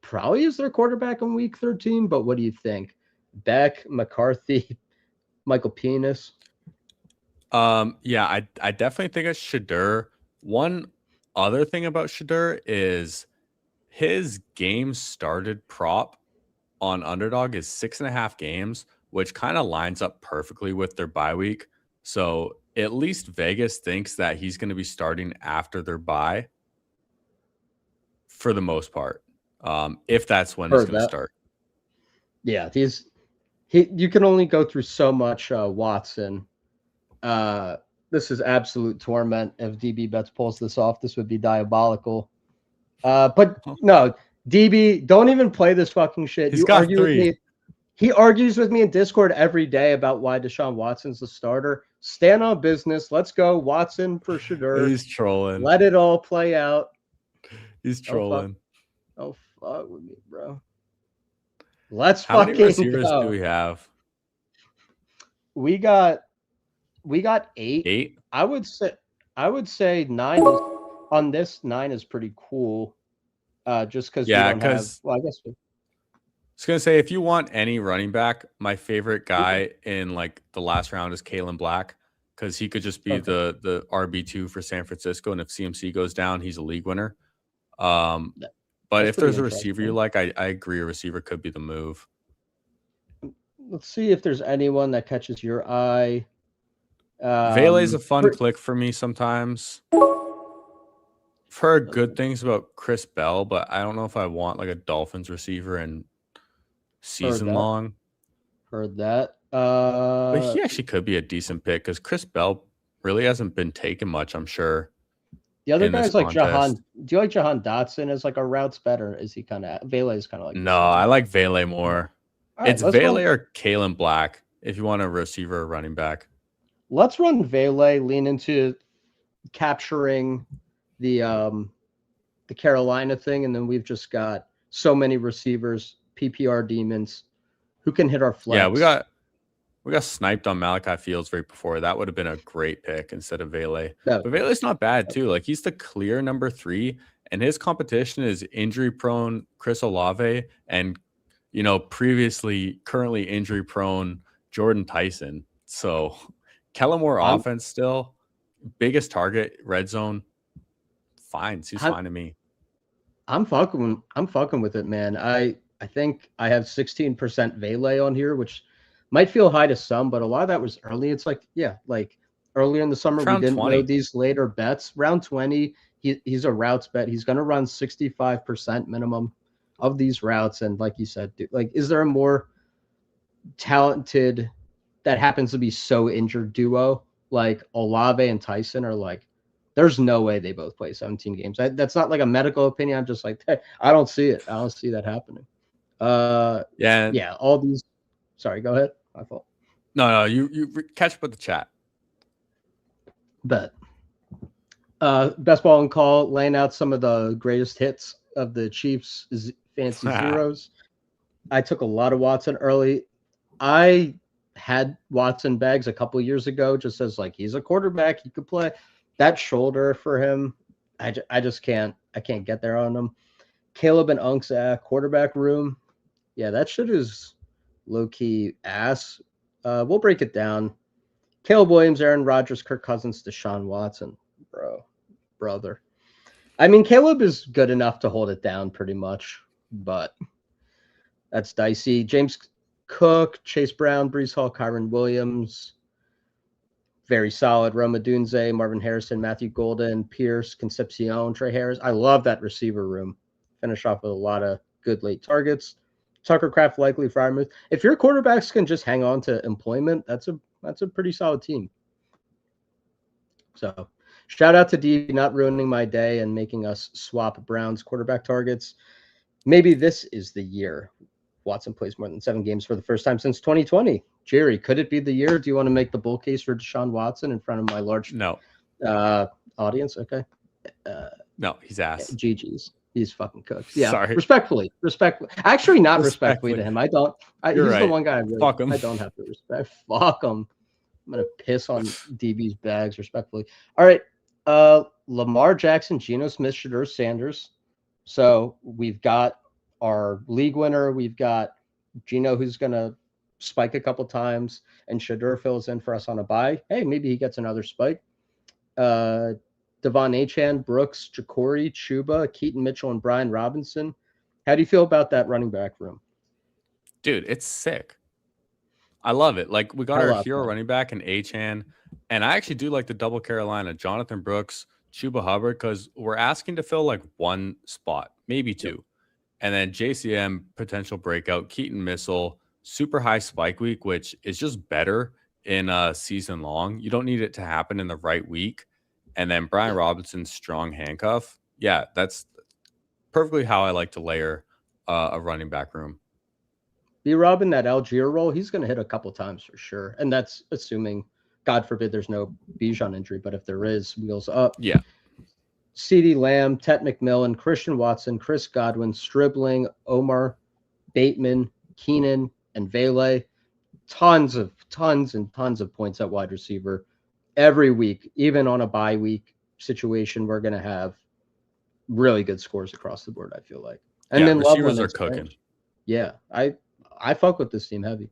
probably is their quarterback in week 13. But what do you think? Beck, McCarthy, Michael Penis. Yeah, I definitely think it's Shadur. One other thing about Shadur is his game started prop on Underdog is 6.5 games, which kind of lines up perfectly with their bye week. So at least Vegas thinks that he's going to be starting after their bye for the most part, if that's when he's Heard going to that. start. Yeah, you can only go through so much Watson. Uh, this is absolute torment. If DB Betts pulls this off, this would be diabolical. But no, DB, don't even play this fucking shit. He's You got argue with 3. me. He argues with me in Discord every day about why Deshaun Watson's the starter. Stand on business. Let's go. Watson for Shadur. He's trolling. Let it all play out. He's Oh fuck. trolling. Oh fuck with me, bro. Let's How many fucking receivers do go. we have? We got We got 8. 8? I would say I would say 9 is on this 9 is pretty cool. Just because we Yeah, don't have, because well, I guess we, I was gonna say if you want any running back, my favorite guy in like the last round is Kalen Black because he could just be okay. the RB2 for San Francisco, and if CMC goes down, he's a league winner. Um, That, but that's if pretty there's a receiver you interesting. like, I agree a receiver could be the move. Let's see if there's anyone that catches your eye. Vele's a fun For, click for me sometimes. I've heard good things about Chris Bell, but I don't know if I want like a Dolphins receiver and heard season that. long. Heard that. But he actually could be a decent pick because Chris Bell really hasn't been taken much, I'm sure, The other in this guy's like Jahan. contest. Do you like Jahan Dotson as like a routes better? Is he kind of Vele is kind of like the No, I same? like Vele more. All right, It's let's Vele run. or Kalen Black if you want a receiver or running back. Let's run Vele. Lean into capturing the Carolina thing, and then we've just got so many receivers, PPR demons, who can hit our Yeah, flex. we got sniped on Malachi Fields right before. That would have been a great pick instead of Vele. That, But Vele's not bad too. Like he's the clear number 3, and his competition is injury prone Chris Olave and previously currently injury prone Jordan Tyson. So Kellen Moore I'm offense still biggest target red zone. Fine, seems I'm fine to me. I'm fucking with it, man. I think I have 16% Vele on here, which might feel high to some, but a lot of that was early. It's like, yeah, like earlier in the summer It's we round didn't know 20. these later bets. Round 20, he's a routes bet. He's gonna run 65% minimum of these routes. And like you said, dude, like is there a more talented that happens to be so injured duo like Olave and Tyson are like, there's no way they both play 17 games. That's not like a medical opinion. I'm just like, hey, I don't see it. I don't see that happening. Yeah. Yeah, all these. Sorry, go ahead. My fault. No, you catch up with the chat. But best ball and call, laying out some of the greatest hits of the Chiefs fancy zeros. I took a lot of Watson early. I had Watson bags a couple years ago, just as like he's a quarterback, he could play. That shoulder for him, I just can't. I can't get there on him. Caleb and Unk's quarterback room, yeah, that shit is low key ass. We'll break it down. Caleb Williams, Aaron Rodgers, Kirk Cousins, Deshaun Watson, brother. I mean, Caleb is good enough to hold it down pretty much, but that's dicey. James Cook, Chase Brown, Brees Hall, Kyron Williams, very solid. Roma Dunze, Marvin Harrison, Matthew Golden, Pierce, Concepcion, Trey Harris. I love that receiver room. Finish off with a lot of good late targets. Tucker Craft, likely Fryermuth. If your quarterbacks can just hang on to employment, that's a pretty solid team. So shout out to D not ruining my day and making us swap Browns quarterback targets. Maybe this is the year Watson plays more than 7 games for the first time since 2020. Jerry, could it be the year? Do you want to make the bull case for Deshaun Watson in front of my large audience? Okay. No, he's ass. GG's. He's fucking cooked. Yeah. Sorry. Respectfully. Actually, not respectfully to him. I don't. He's right. The one guy Fuck him. I don't have to respect. Fuck him. I'm gonna piss on DB's bags respectfully. All right. Lamar Jackson, Geno Smith, Shedeur Sanders. So we've got our league winner. We've got Geno, who's gonna spike a couple times, and Shedeur fills in for us on a bye. Hey, maybe he gets another spike. Devon Achane, Brooks, Ja'Cory, Chuba, Keaton Mitchell, and Brian Robinson. How do you feel about that running back room? Dude, it's sick. I love it. Like, we got our hero running back in Achane, and I actually do like the double Carolina, Jonathan Brooks, Chuba Hubbard, because we're asking to fill like one spot, maybe two. Yep. And then JCM, potential breakout, Keaton Mitchell, super high spike week, which is just better in a season long. You don't need it to happen in the right week. And then Brian Robinson's strong handcuff. Yeah, that's perfectly how I like to layer a running back room. B-Rob in that Algier role, he's going to hit a couple times for sure. And that's assuming, God forbid, there's no Bijan injury. But if there is, wheels up. Yeah. CeeDee Lamb, Tet McMillan, Christian Watson, Chris Godwin, Stribling, Omar, Bateman, Keenan, and Vele. Tons and tons of points at wide receiver. Every week, even on a bye week situation, we're going to have really good scores across the board, I feel like. And then receivers are cooking. Yeah, I fuck with this team heavy.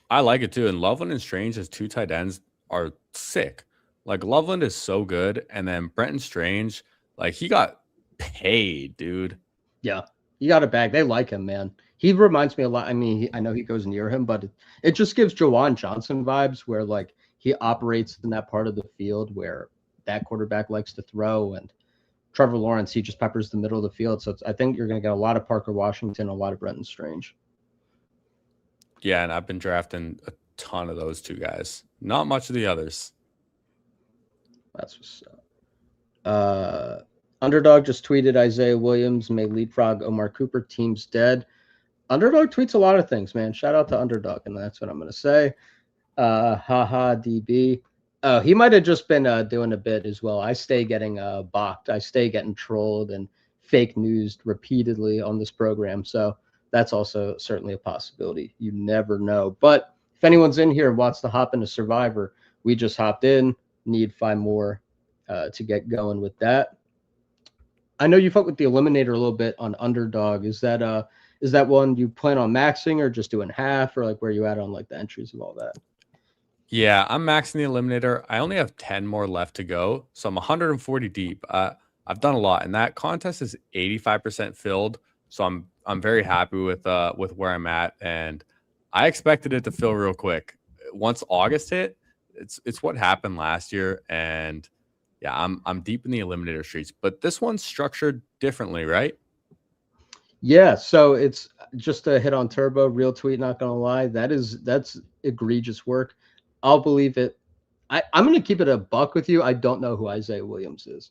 I like it too. And Loveland and Strange as 2 tight ends are sick. Like, Loveland is so good. And then Brenton Strange, like, he got paid, dude. Yeah, he got a bag. They like him, man. He reminds me a lot. I mean, I know he goes near him, but it just gives Jawan Johnson vibes where, like, he operates in that part of the field where that quarterback likes to throw, and Trevor Lawrence, he just peppers the middle of the field. So I think you're going to get a lot of Parker Washington, a lot of Brenton Strange. Yeah, and I've been drafting a ton of those 2 guys. Not much of the others. That's what's up. Underdog just tweeted Isaiah Williams may leapfrog Omar Cooper. Team's dead. Underdog tweets a lot of things, man. Shout out to Underdog, and that's what I'm going to say. Haha, DB. Oh, he might have just been doing a bit as well. I stay getting balked. I stay getting trolled and fake news repeatedly on this program. So that's also certainly a possibility. You never know. But if anyone's in here and wants to hop into Survivor, we just hopped in. Need 5 more to get going with that. I know you fuck with the Eliminator a little bit on Underdog. Is that one you plan on maxing or just doing half, or like where you at on like the entries and all that? Yeah, I'm maxing the Eliminator. I only have 10 more left to go, so I'm 140 deep. I've done a lot, and that contest is 85% filled. So I'm very happy with where I'm at, and I expected it to fill real quick. Once August hit, it's what happened last year, and yeah, I'm deep in the Eliminator streets. But this one's structured differently, right? Yeah, so it's just a hit on turbo, real tweet, not gonna lie. That's egregious work. I'll believe it I'm going to keep it a buck with you. I don't know who Isaiah Williams is.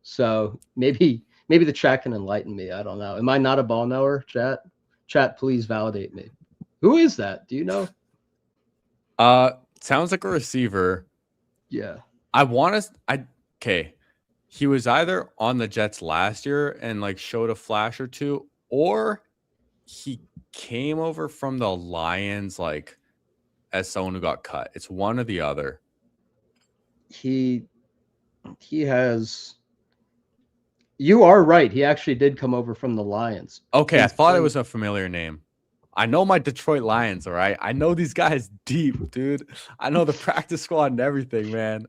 So maybe the chat can enlighten me. I don't know. Am I not a ball knower, chat? Chat, please validate me. Who is that? Do you know? Sounds like a receiver. Yeah. Okay. He was either on the Jets last year and like showed a flash or two, or he came over from the Lions like as someone who got cut. It's one or the other. He has. You are right. He actually did come over from the Lions. Okay, I thought it was a familiar name. I know my Detroit Lions, all right? I know these guys deep, dude. I know the practice squad and everything, man.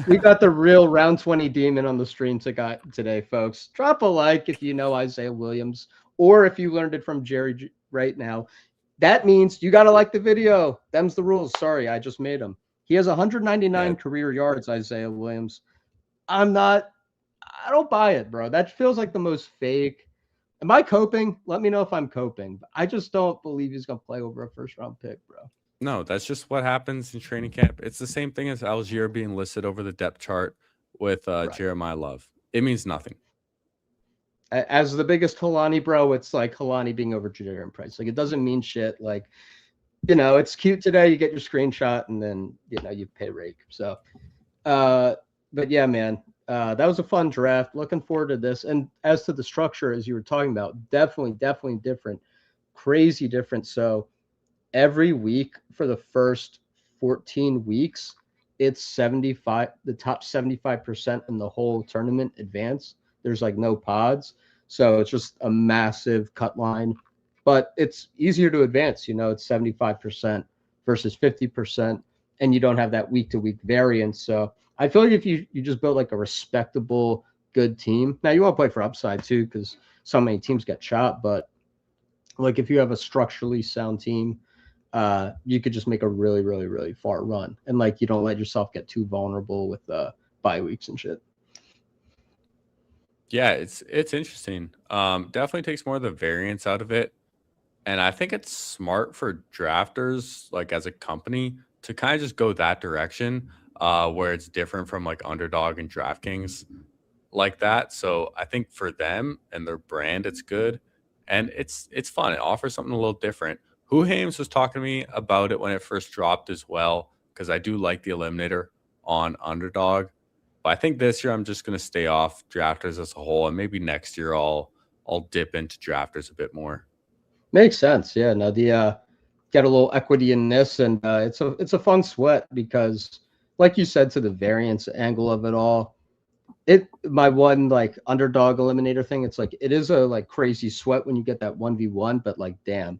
We got the real round 20 demon on the stream today, folks. Drop a like if you know Isaiah Williams, or if you learned it from Jeary right now. That means you got to like the video. Them's the rules. Sorry, I just made them. He has 199 career yards, Isaiah Williams. I don't buy it, bro. That feels like the most fake. Am I coping? Let me know if I'm coping. I just don't believe he's going to play over a first-round pick, bro. No, that's just what happens in training camp. It's the same thing as Algier being listed over the depth chart with Jeremiah Love. It means nothing. As the biggest Kalani bro, it's like Kalani being over Jadarian Price. Like, it doesn't mean shit. Like, it's cute today. You get your screenshot, and then, you pay rake. So, but yeah, man, that was a fun draft. Looking forward to this. And as to the structure, as you were talking about, definitely different, crazy different. So every week for the first 14 weeks, it's 75, the top 75% in the whole tournament advance. There's like no pods. So it's just a massive cut line, but it's easier to advance. It's 75% versus 50%, and you don't have that week to week variance. So I feel like if you just build like a respectable, good team. Now you want to play for upside too, because so many teams get chopped, but like if you have a structurally sound team, you could just make a really, really, really far run. And like, you don't let yourself get too vulnerable with bye weeks and shit. Yeah, it's interesting. Definitely takes more of the variance out of it. And I think it's smart for drafters, like as a company, to kind of just go that direction, where it's different from like Underdog and DraftKings like that. So I think for them and their brand, it's good. And it's fun. It offers something a little different. Who Hames was talking to me about it when it first dropped as well, because I do like the Eliminator on Underdog. But I think this year I'm just going to stay off drafters as a whole, and maybe next year I'll dip into drafters a bit more. Makes sense. Yeah. No, get a little equity in this, and it's a fun sweat because, like you said, to the variance angle of it all, my one like Underdog eliminator thing, it's like it is a like crazy sweat when you get that 1v1, but like damn,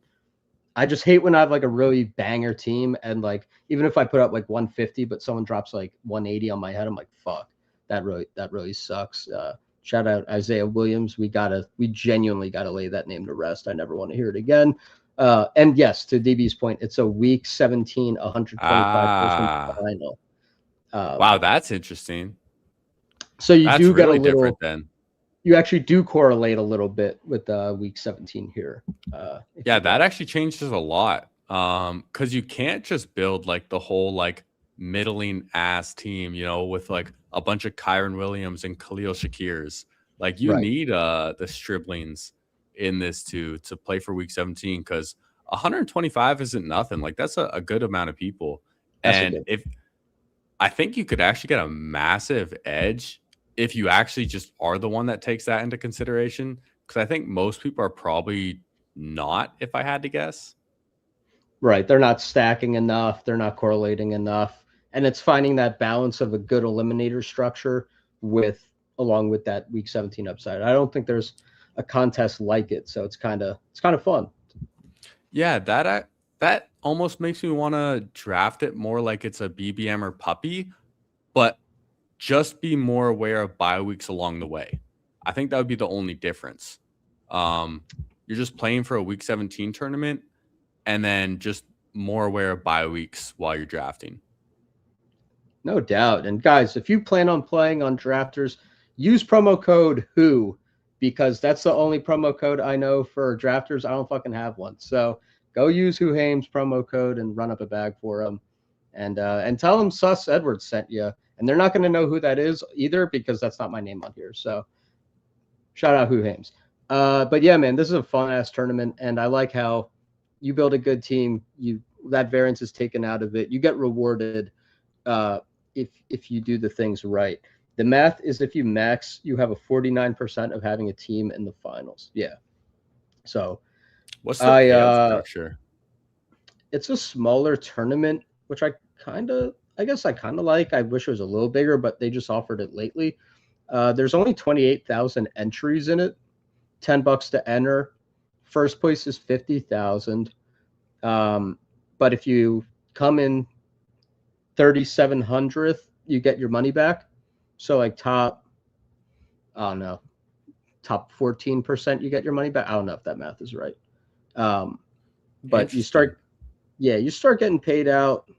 I just hate when I have like a really banger team, and like even if I put up like 150 but someone drops like 180 on my head, I'm like, fuck, that really sucks. Shout out Isaiah Williams. We genuinely gotta lay that name to rest. I never want to hear it again. And yes, to DB's point, it's a week 17 125 person final. Wow, that's interesting. So you that's do really get a little different then. You actually do correlate a little bit with week 17 here. Yeah, that actually changes a lot. Because you can't just build like the whole like middling ass team, with like a bunch of Kyron Williams and Khalil Shakirs. Like you need the striblings in this to play for week 17, because 125 isn't nothing. Like that's a good amount of people. And if I think you could actually get a massive edge if you actually just are the one that takes that into consideration, because I think most people are probably not, if I had to guess. Right. They're not stacking enough. They're not correlating enough. And it's finding that balance of a good eliminator structure along with that week 17 upside. I don't think there's a contest like it. So it's kind of fun. Yeah, that almost makes me want to draft it more like it's a BBM or puppy, but just be more aware of bye weeks along the way. I think that would be the only difference. You're just playing for a week 17 tournament, and then just more aware of bye weeks while you're drafting. No doubt. And guys, if you plan on playing on drafters, use promo code WHO, because that's the only promo code I know for drafters. I don't fucking have one. So go use WHO Hames promo code and run up a bag for them. and tell them Sus Edwards sent you. And they're not going to know who that is either because that's not my name on here. So shout out Who Hames. But yeah, man, this is a fun ass tournament, and I like how you build a good team. That variance is taken out of it. You get rewarded if you do the things right. The math is if you max, you have a 49% of having a team in the finals. Yeah. So what's the payout structure? It's a smaller tournament, which I guess I kind of like. I wish it was a little bigger, but they just offered it lately. There's only 28,000 entries in it. $10 to enter. First place is 50,000. But if you come in 3,700th, you get your money back. So like top 14%, you get your money back. I don't know if that math is right. But you start getting paid out.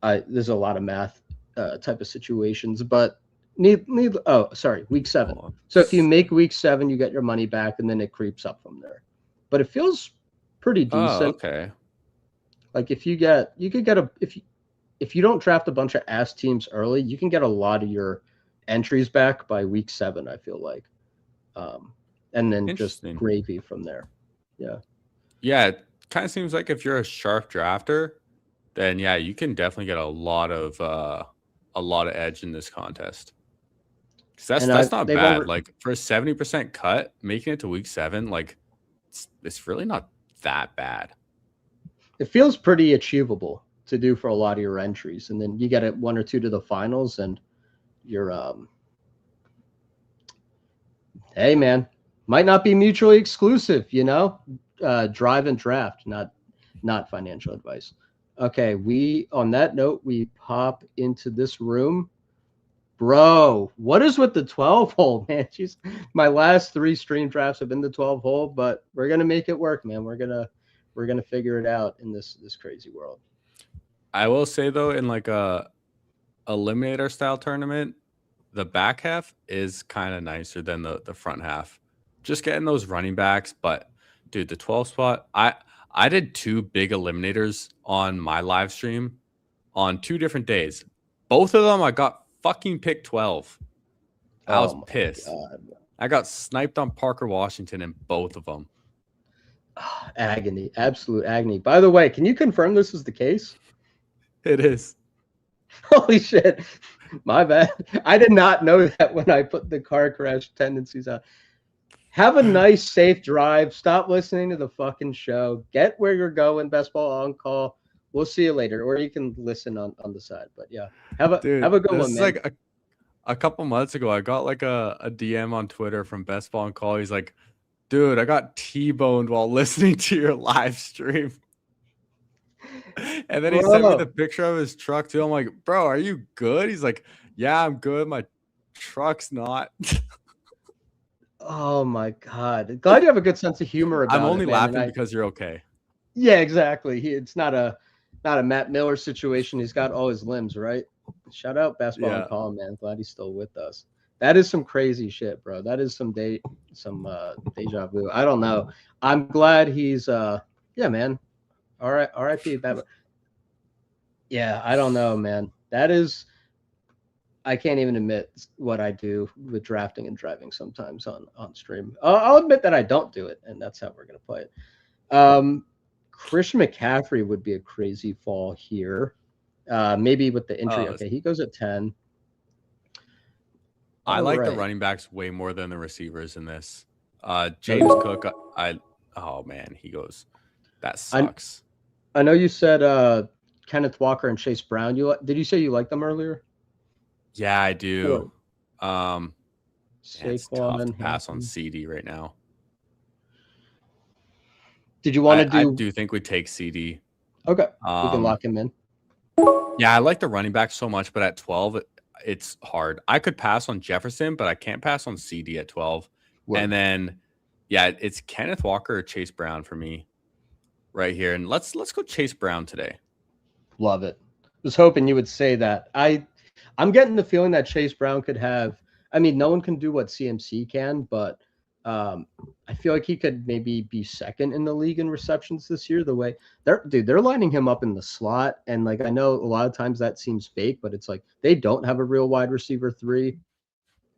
There's a lot of math type of situations, but week 7. So if you make week 7, you get your money back, and then it creeps up from there. But it feels pretty decent. Oh, okay. Like if you don't draft a bunch of ass teams early, you can get a lot of your entries back by week 7, I feel like. And then just gravy from there. Yeah. Yeah, it kind of seems like if you're a sharp drafter, then yeah, you can definitely get a lot of edge in this contest. That's not bad. Like for a 70% cut, making it to week 7, like it's really not that bad. It feels pretty achievable to do for a lot of your entries, and then you get it 1 or 2 to the finals, and you're hey man, might not be mutually exclusive, drive and draft, not financial advice. Okay, on that note, we pop into this room. Bro, what is with the 12 hole, man? Jeez, my last 3 stream drafts have been the 12 hole, but we're gonna make it work, man. We're gonna figure it out in this crazy world. I will say though, in like a eliminator style tournament, the back half is kind of nicer than the front half. Just getting those running backs, but dude, the 12 spot, I did 2 big eliminators on my live stream on 2 different days. Both of them I got fucking pick 12. I was pissed. God. I got sniped on Parker Washington in both of them. Agony, absolute agony. By the way, can you confirm this is the case? It is. Holy shit. My bad. I did not know that when I put the car crash tendencies out. Have a nice, safe drive. Stop listening to the fucking show. Get where you're going. Best Ball on call. We'll see you later, or you can listen on the side. But yeah, have a good one, man. Like a couple months ago, I got like a DM on Twitter from Best Ball on call. He's like, "Dude, I got T-boned while listening to your live stream." And then he sent me the picture of his truck too. I'm like, "Bro, are you good?" He's like, "Yeah, I'm good. My truck's not." Oh my God! Glad you have a good sense of humor about it. I'm only laughing because you're okay. Yeah, exactly. It's not a Matt Miller situation. He's got all his limbs, right? Shout out Best Ball and call, man. Glad he's still with us. That is some crazy shit, bro. That is some deja vu. I don't know. I'm glad he's man. All right, R.I.P. Yeah, I don't know, man. That is, I can't even admit what I do with drafting and driving sometimes on stream. I'll admit that I don't do it, and that's how we're gonna play it. Christian McCaffrey would be a crazy fall here. Maybe with the injury. Okay, he goes at 10. I like the running backs way more than the receivers in this. James Cook, oh man, he goes. That sucks. I know you said Kenneth Walker and Chase Brown. Did you say you liked them earlier? Yeah, I do. It's tough to pass on CD right now. Did you want to do? I do think we take CD. Okay, we can lock him in. Yeah, I like the running back so much, but at 12, it's hard. I could pass on Jefferson, but I can't pass on CD at 12. Word. And then, yeah, it's Kenneth Walker or Chase Brown for me right here. And let's go Chase Brown today. Love it. Was hoping you would say that. I'm getting the feeling that Chase Brown could have. I mean, no one can do what CMC can, but I feel like he could maybe be second in the league in receptions this year. The way they're lining him up in the slot, and like I know a lot of times that seems fake, but it's like they don't have a real wide receiver three.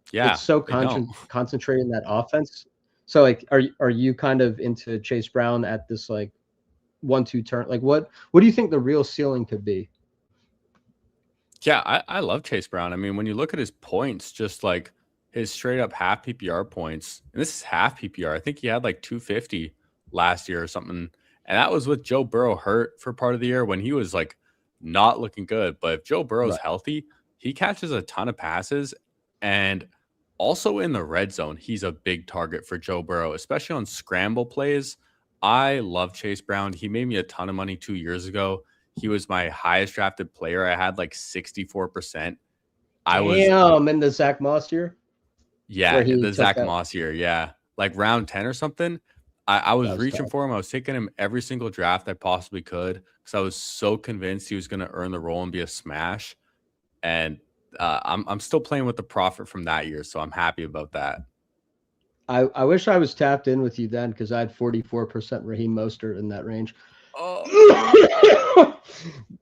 It's Yeah, so they don't. concentrated in that offense. So like, are you kind of into Chase Brown at this like 1-2 turn? Like what do you think the real ceiling could be? Yeah, I love Chase Brown. I mean, when you look at his points, just like his straight up half PPR points, and this is half PPR. I think he had like 250 last year or something. And that was with Joe Burrow hurt for part of the year when he was like not looking good. But if Joe Burrow's Right. healthy, he catches a ton of passes. And also in the red zone, he's a big target for Joe Burrow, especially on scramble plays. I love Chase Brown. He made me a ton of money 2 years ago. He was my highest drafted player. I had like 64%. I was, Damn, in the Zach Moss year where yeah, he the took Zach that. Moss year. Yeah. Like round 10 or something. I was That was reaching tough. for him. I was taking him every single draft I possibly could because I was so convinced he was going to earn the role and be a smash. And I'm still playing with the profit from that year. So I'm happy about that. I wish I was tapped in with you then because I had 44% Raheem Mostert in that range. Oh,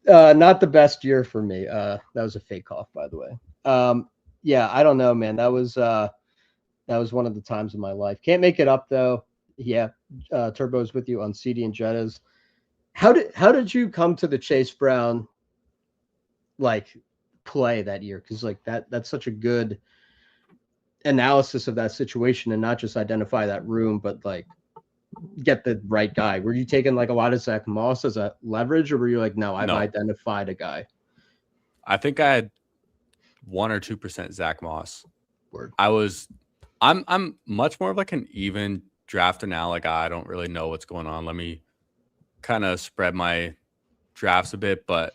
Not the best year for me. That was a fake cough, by the way. Yeah, I don't know, man. That was one of the times in my life. Can't make it up though. Yeah, Turbo's with you on CD and Jettas. How did you come to the Chase Brown like play that year? Because like that's such a good analysis of that situation and not just identify that room, but like get the right guy. Were you taking like a lot of Zach Moss as a leverage, or were you like, no, I've no. identified a guy? I think I had 1 or 2% Zach Moss. Word. I was I'm much more of like an even drafter now. Like I don't really know what's going on. Let me kind of spread my drafts a bit. But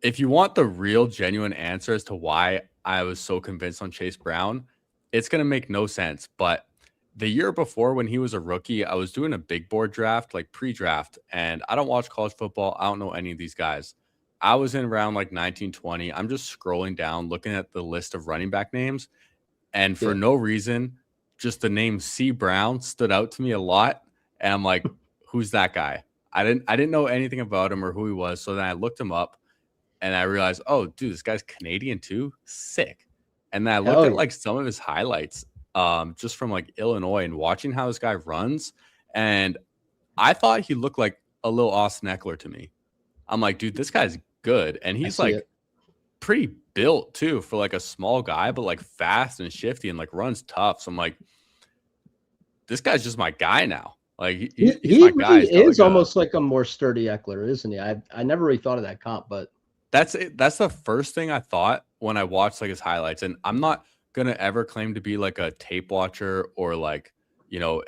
if you want the real genuine answer as to why I was so convinced on Chase Brown, it's gonna make no sense. But the year before when he was a rookie, I was doing a big board draft, like pre-draft, and I don't watch college football. I don't know any of these guys. I was in around like 1920. I'm just scrolling down, looking at the list of running back names and for Yeah. no reason, just the name C Brown stood out to me a lot. And I'm like, who's that guy? I didn't know anything about him or who he was. So then I looked him up and I realized, oh, dude, this guy's Canadian too. Sick. And then I looked Hell at yeah. like some of his highlights, just from like Illinois and watching how this guy runs. And I thought he looked like a little Austin Eckler to me. I'm like, dude, this guy's good. And I he's see like it. pretty built too for like a small guy, but like fast and shifty and like runs tough. So I'm like, this guy's just my guy now. Like he's He my guy. really He's got like is a almost like a more sturdy Eckler, isn't he? I never really thought of that comp, but that's it. That's the first thing I thought when I watched like his highlights. And I'm not gonna ever claim to be like a tape watcher or like,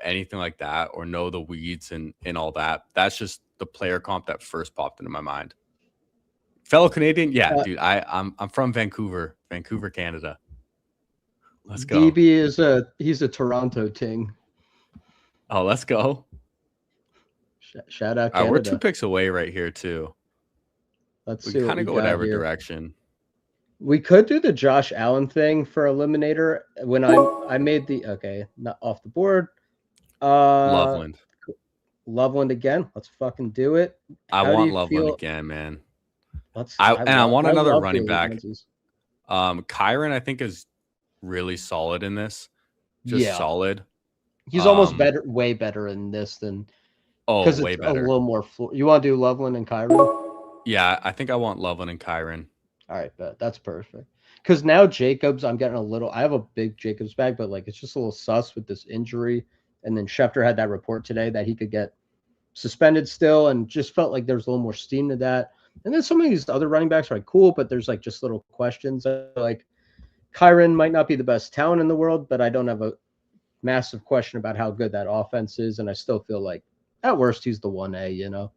anything like that or know the weeds and all that. That's just the player comp that first popped into my mind. Fellow Canadian, yeah, uh, dude. I'm from Vancouver, Canada. Let's go. DB he's a Toronto ting. Oh, let's go. Shout out We're two Canada. picks away right here too. Let's We see can what kind of we go got whatever here. direction. We could do the Josh Allen thing for Eliminator when I made the okay, not off the board. Uh Loveland. Loveland again. Let's fucking do it. I How do want you Loveland feel? again, man. Let's I want I another love running doing the back. twinsies. Kyron, I think, is really solid in this. Just Yeah. solid. He's almost better, way better in this than Oh, because way it's a better. little more. You want to do Loveland and Kyron? Yeah, I think I want Loveland and Kyron. All right, bet that's perfect. Because now Jacobs, I'm getting a little. I have a big Jacobs bag, but like it's just a little sus with this injury. And then Schefter had that report today that he could get suspended still, and just felt like there's a little more steam to that. And then some of these other running backs are like cool, but there's like just little questions. Like Kyron might not be the best talent in the world, but I don't have a massive question about how good that offense is, and I still feel like at worst he's the 1A, you know.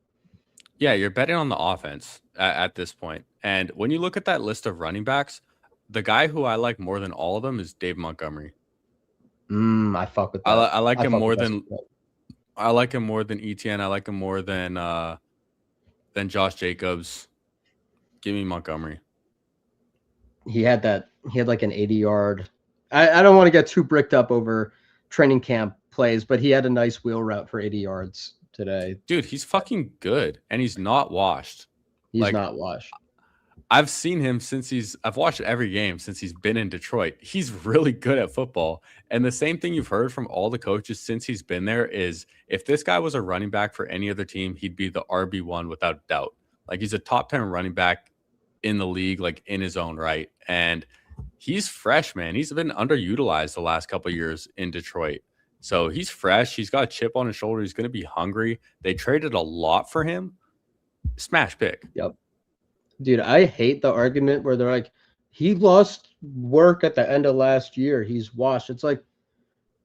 Yeah, you're betting on the offense at this point. And when you look at that list of running backs, the guy who I like more than all of them is Dave Montgomery. I fuck with that. I like I him fuck more with that. than I like him more than ETN. I like him more than Josh Jacobs. Give me Montgomery. He had like an 80-yard. I don't want to get too bricked up over training camp plays, but he had a nice wheel route for 80 yards today. Dude, he's fucking good, and he's not washed. He's Like, not washed. I've seen him I've watched every game since he's been in Detroit. He's really good at football. And the same thing you've heard from all the coaches since he's been there is if this guy was a running back for any other team, he'd be the RB1 without doubt. Like, he's a top 10 running back in the league, like in his own right. And he's fresh, man. He's been underutilized the last couple of years in Detroit. So he's fresh. He's got a chip on his shoulder. He's going to be hungry. They traded a lot for him. Smash pick. Yep. Dude, I hate the argument where they're like, he lost work at the end of last year. He's washed. It's like,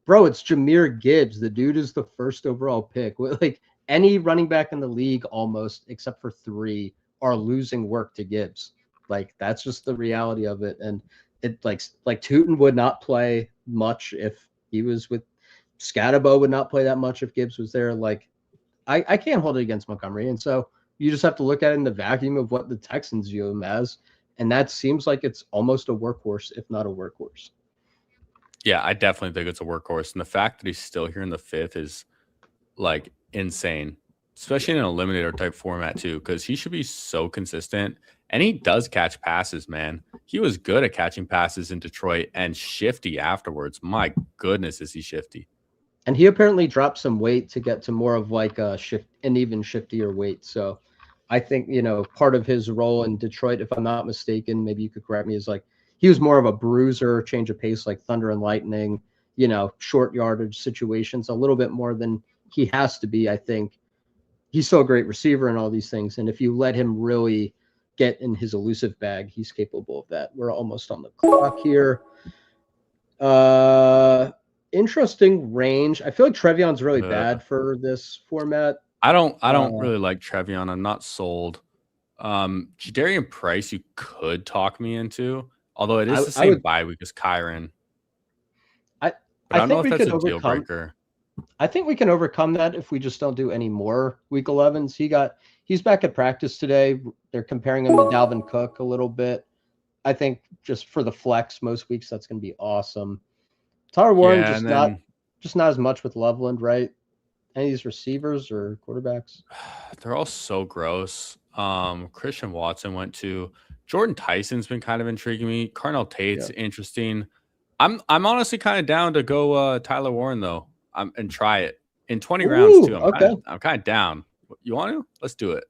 bro, it's Jahmyr Gibbs. The dude is the first overall pick. Like, any running back in the league almost, except for 3, are losing work to Gibbs. Like, that's just the reality of it. And it like Tootin would not play much if he was with Scatabo would not play that much if Gibbs was there. Like, I can't hold it against Montgomery. And so you just have to look at it in the vacuum of what the Texans view him as. And that seems like it's almost a workhorse, if not a workhorse. Yeah, I definitely think it's a workhorse. And the fact that he's still here in the 5th is like insane, especially in an eliminator type format too, because he should be so consistent. And he does catch passes, man. He was good at catching passes in Detroit and shifty afterwards. My goodness, is he shifty. And he apparently dropped some weight to get to more of like a an even shiftier weight. So I think, part of his role in Detroit, if I'm not mistaken, maybe you could correct me, is like he was more of a bruiser, change of pace, like thunder and lightning, short yardage situations, a little bit more than he has to be. I think he's still a great receiver and all these things. And if you let him really get in his elusive bag, he's capable of that. We're almost on the clock here. Interesting range. I feel like Trevion's really bad for this format. I don't really like Trevion. I'm not sold. Jadarian Price, you could talk me into, although it is the same bye week as Kyron. I don't know if that's a deal breaker. I think we can overcome that if we just don't do any more week 11s. He's back at practice today. They're comparing him to Dalvin Cook a little bit. I think just for the flex most weeks, that's going to be awesome. Tyler Warren just not as much with Loveland, right? Any of these receivers or quarterbacks? They're all so gross. Christian Watson went to Jordan Tyson's been kind of intriguing me. Carnell Tate's interesting. I'm honestly kind of down to go Tyler Warren though. And try it in 20 rounds too. I'm kind of down. You want to? Let's do it.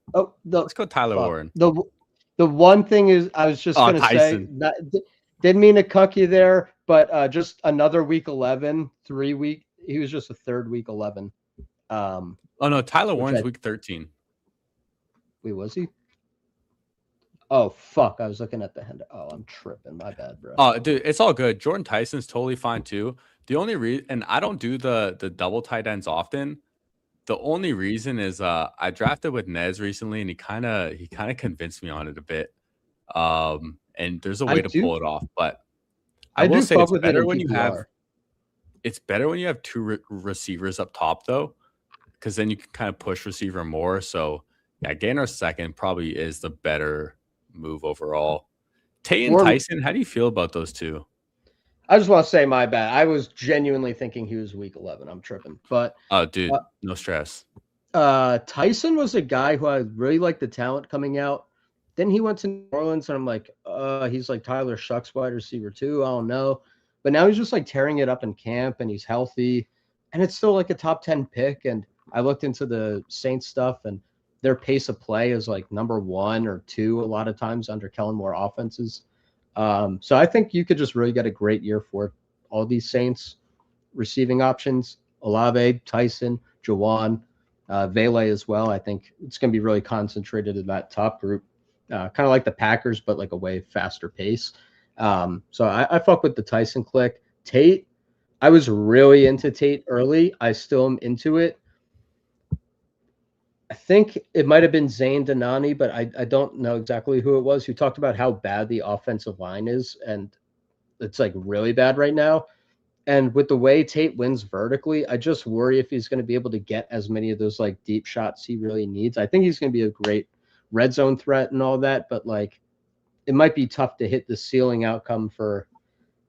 Let's go Tyler Warren. The one thing is, I was just going to say that didn't mean to cuck you there, but just another week 11, 3 week. He was just a third week 11. Oh no, Tyler Warren's week 13. Wait, was he? Oh fuck! I was looking at the hand. Oh, I'm tripping. My bad, bro. Oh, dude, it's all good. Jordan Tyson's totally fine too. The only reason, and I don't do the double tight ends often. The only reason is I drafted with Nez recently, and he kind of convinced me on it a bit. And there's a way to pull it off, but I will say it's better when you have. It's better when you have 2 receivers up top though, because then you can kind of push receiver more. So yeah, Gainer second probably is the better move overall. Tate and Tyson, how do you feel about those two? I just want to say my bad. I was genuinely thinking he was week 11. I'm tripping. But oh, dude, no stress. Tyson was a guy who I really liked the talent coming out. Then he went to New Orleans, and I'm like, he's like Tyler Shucks wide receiver too. I don't know. But now he's just like tearing it up in camp, and he's healthy. And it's still like a top 10 pick. And I looked into the Saints stuff, and their pace of play is like number 1 or 2 a lot of times under Kellen Moore offenses. So I think you could just really get a great year for all these Saints receiving options. Olave, Tyson, Jawan, Vele as well. I think it's going to be really concentrated in that top group, kind of like the Packers, but like a way faster pace. So I fuck with the Tyson click. Tate, I was really into Tate early. I still am into it. I think it might have been Zane Donani, but I don't know exactly who it was, who talked about how bad the offensive line is, and it's like really bad right now. And with the way Tate wins vertically, I just worry if he's going to be able to get as many of those like deep shots he really needs. I think he's going to be a great red zone threat and all that, but like it might be tough to hit the ceiling outcome for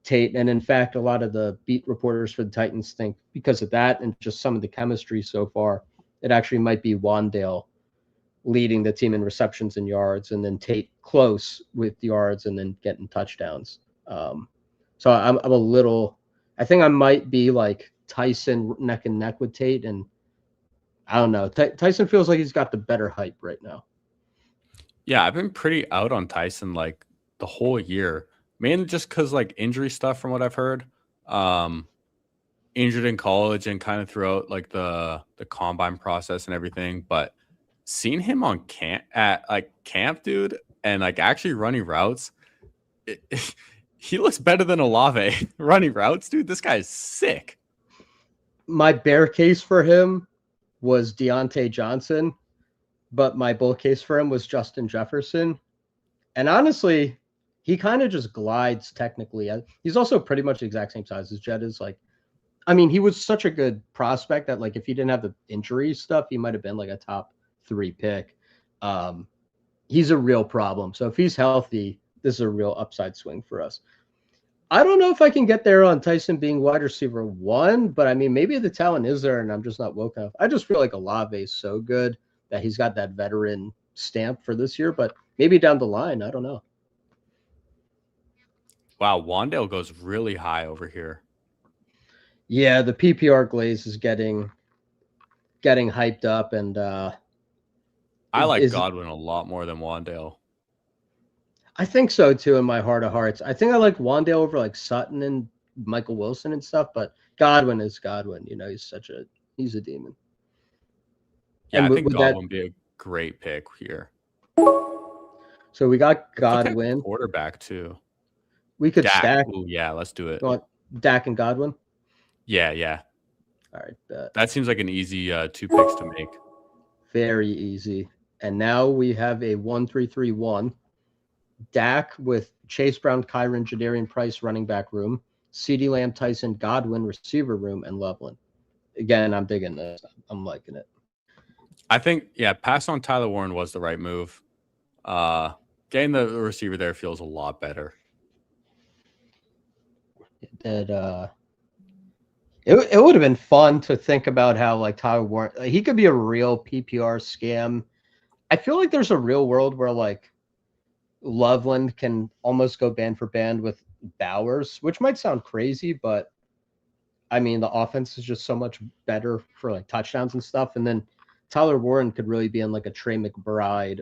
Tate. And in fact, a lot of the beat reporters for the Titans think because of that and just some of the chemistry so far, it actually might be Wandale leading the team in receptions and yards, and then Tate close with yards and then getting touchdowns. So I'm a little, I think I might be like Tyson neck and neck with Tate. And I don't know. Tyson feels like he's got the better hype right now. Yeah, I've been pretty out on Tyson like the whole year, mainly just because like injury stuff from what I've heard. Injured in college and kind of throughout like the combine process and everything, but seeing him on camp, dude, and like actually running routes, he looks better than Olave running routes, dude. This guy is sick. My bear case for him was Deontay Johnson, but my bull case for him was Justin Jefferson. And honestly, he kind of just glides technically. He's also pretty much the exact same size as Jed is. Like, I mean, he was such a good prospect that like if he didn't have the injury stuff, he might have been like a top 3 pick. He's a real problem. So if he's healthy, this is a real upside swing for us. I don't know if I can get there on Tyson being wide receiver 1, but I mean, maybe the talent is there and I'm just not woke up. I just feel like Olave is so good that he's got that veteran stamp for this year, but maybe down the line, I don't know. Wow, Wandale goes really high over here. Yeah, the PPR glaze is getting hyped up, and I like Godwin a lot more than Wandale. I think so too. In my heart of hearts, I think I like Wandale over like Sutton and Michael Wilson and stuff. But Godwin is Godwin. You know, he's a demon. Yeah, and I think Godwin would be a great pick here. So we got Godwin, quarterback too. We could Dak. stack. Ooh, yeah, let's do it. Dak and Godwin. Yeah. All right, bet. That seems like an easy 2 picks to make. Very easy. And now we have a 1-3-3-1. Dak with Chase Brown, Kyron, Jadarian Price running back room, CeeDee Lamb, Tyson, Godwin receiver room, and Loveland. Again, I'm digging this. I'm liking it. I think, pass on Tyler Warren was the right move. Getting the receiver there feels a lot better. It would have been fun to think about how like Tyler Warren, he could be a real PPR scam. I feel like there's a real world where like Loveland can almost go band for band with Bowers, which might sound crazy, but I mean the offense is just so much better for like touchdowns and stuff. And then Tyler Warren could really be in like a Trey McBride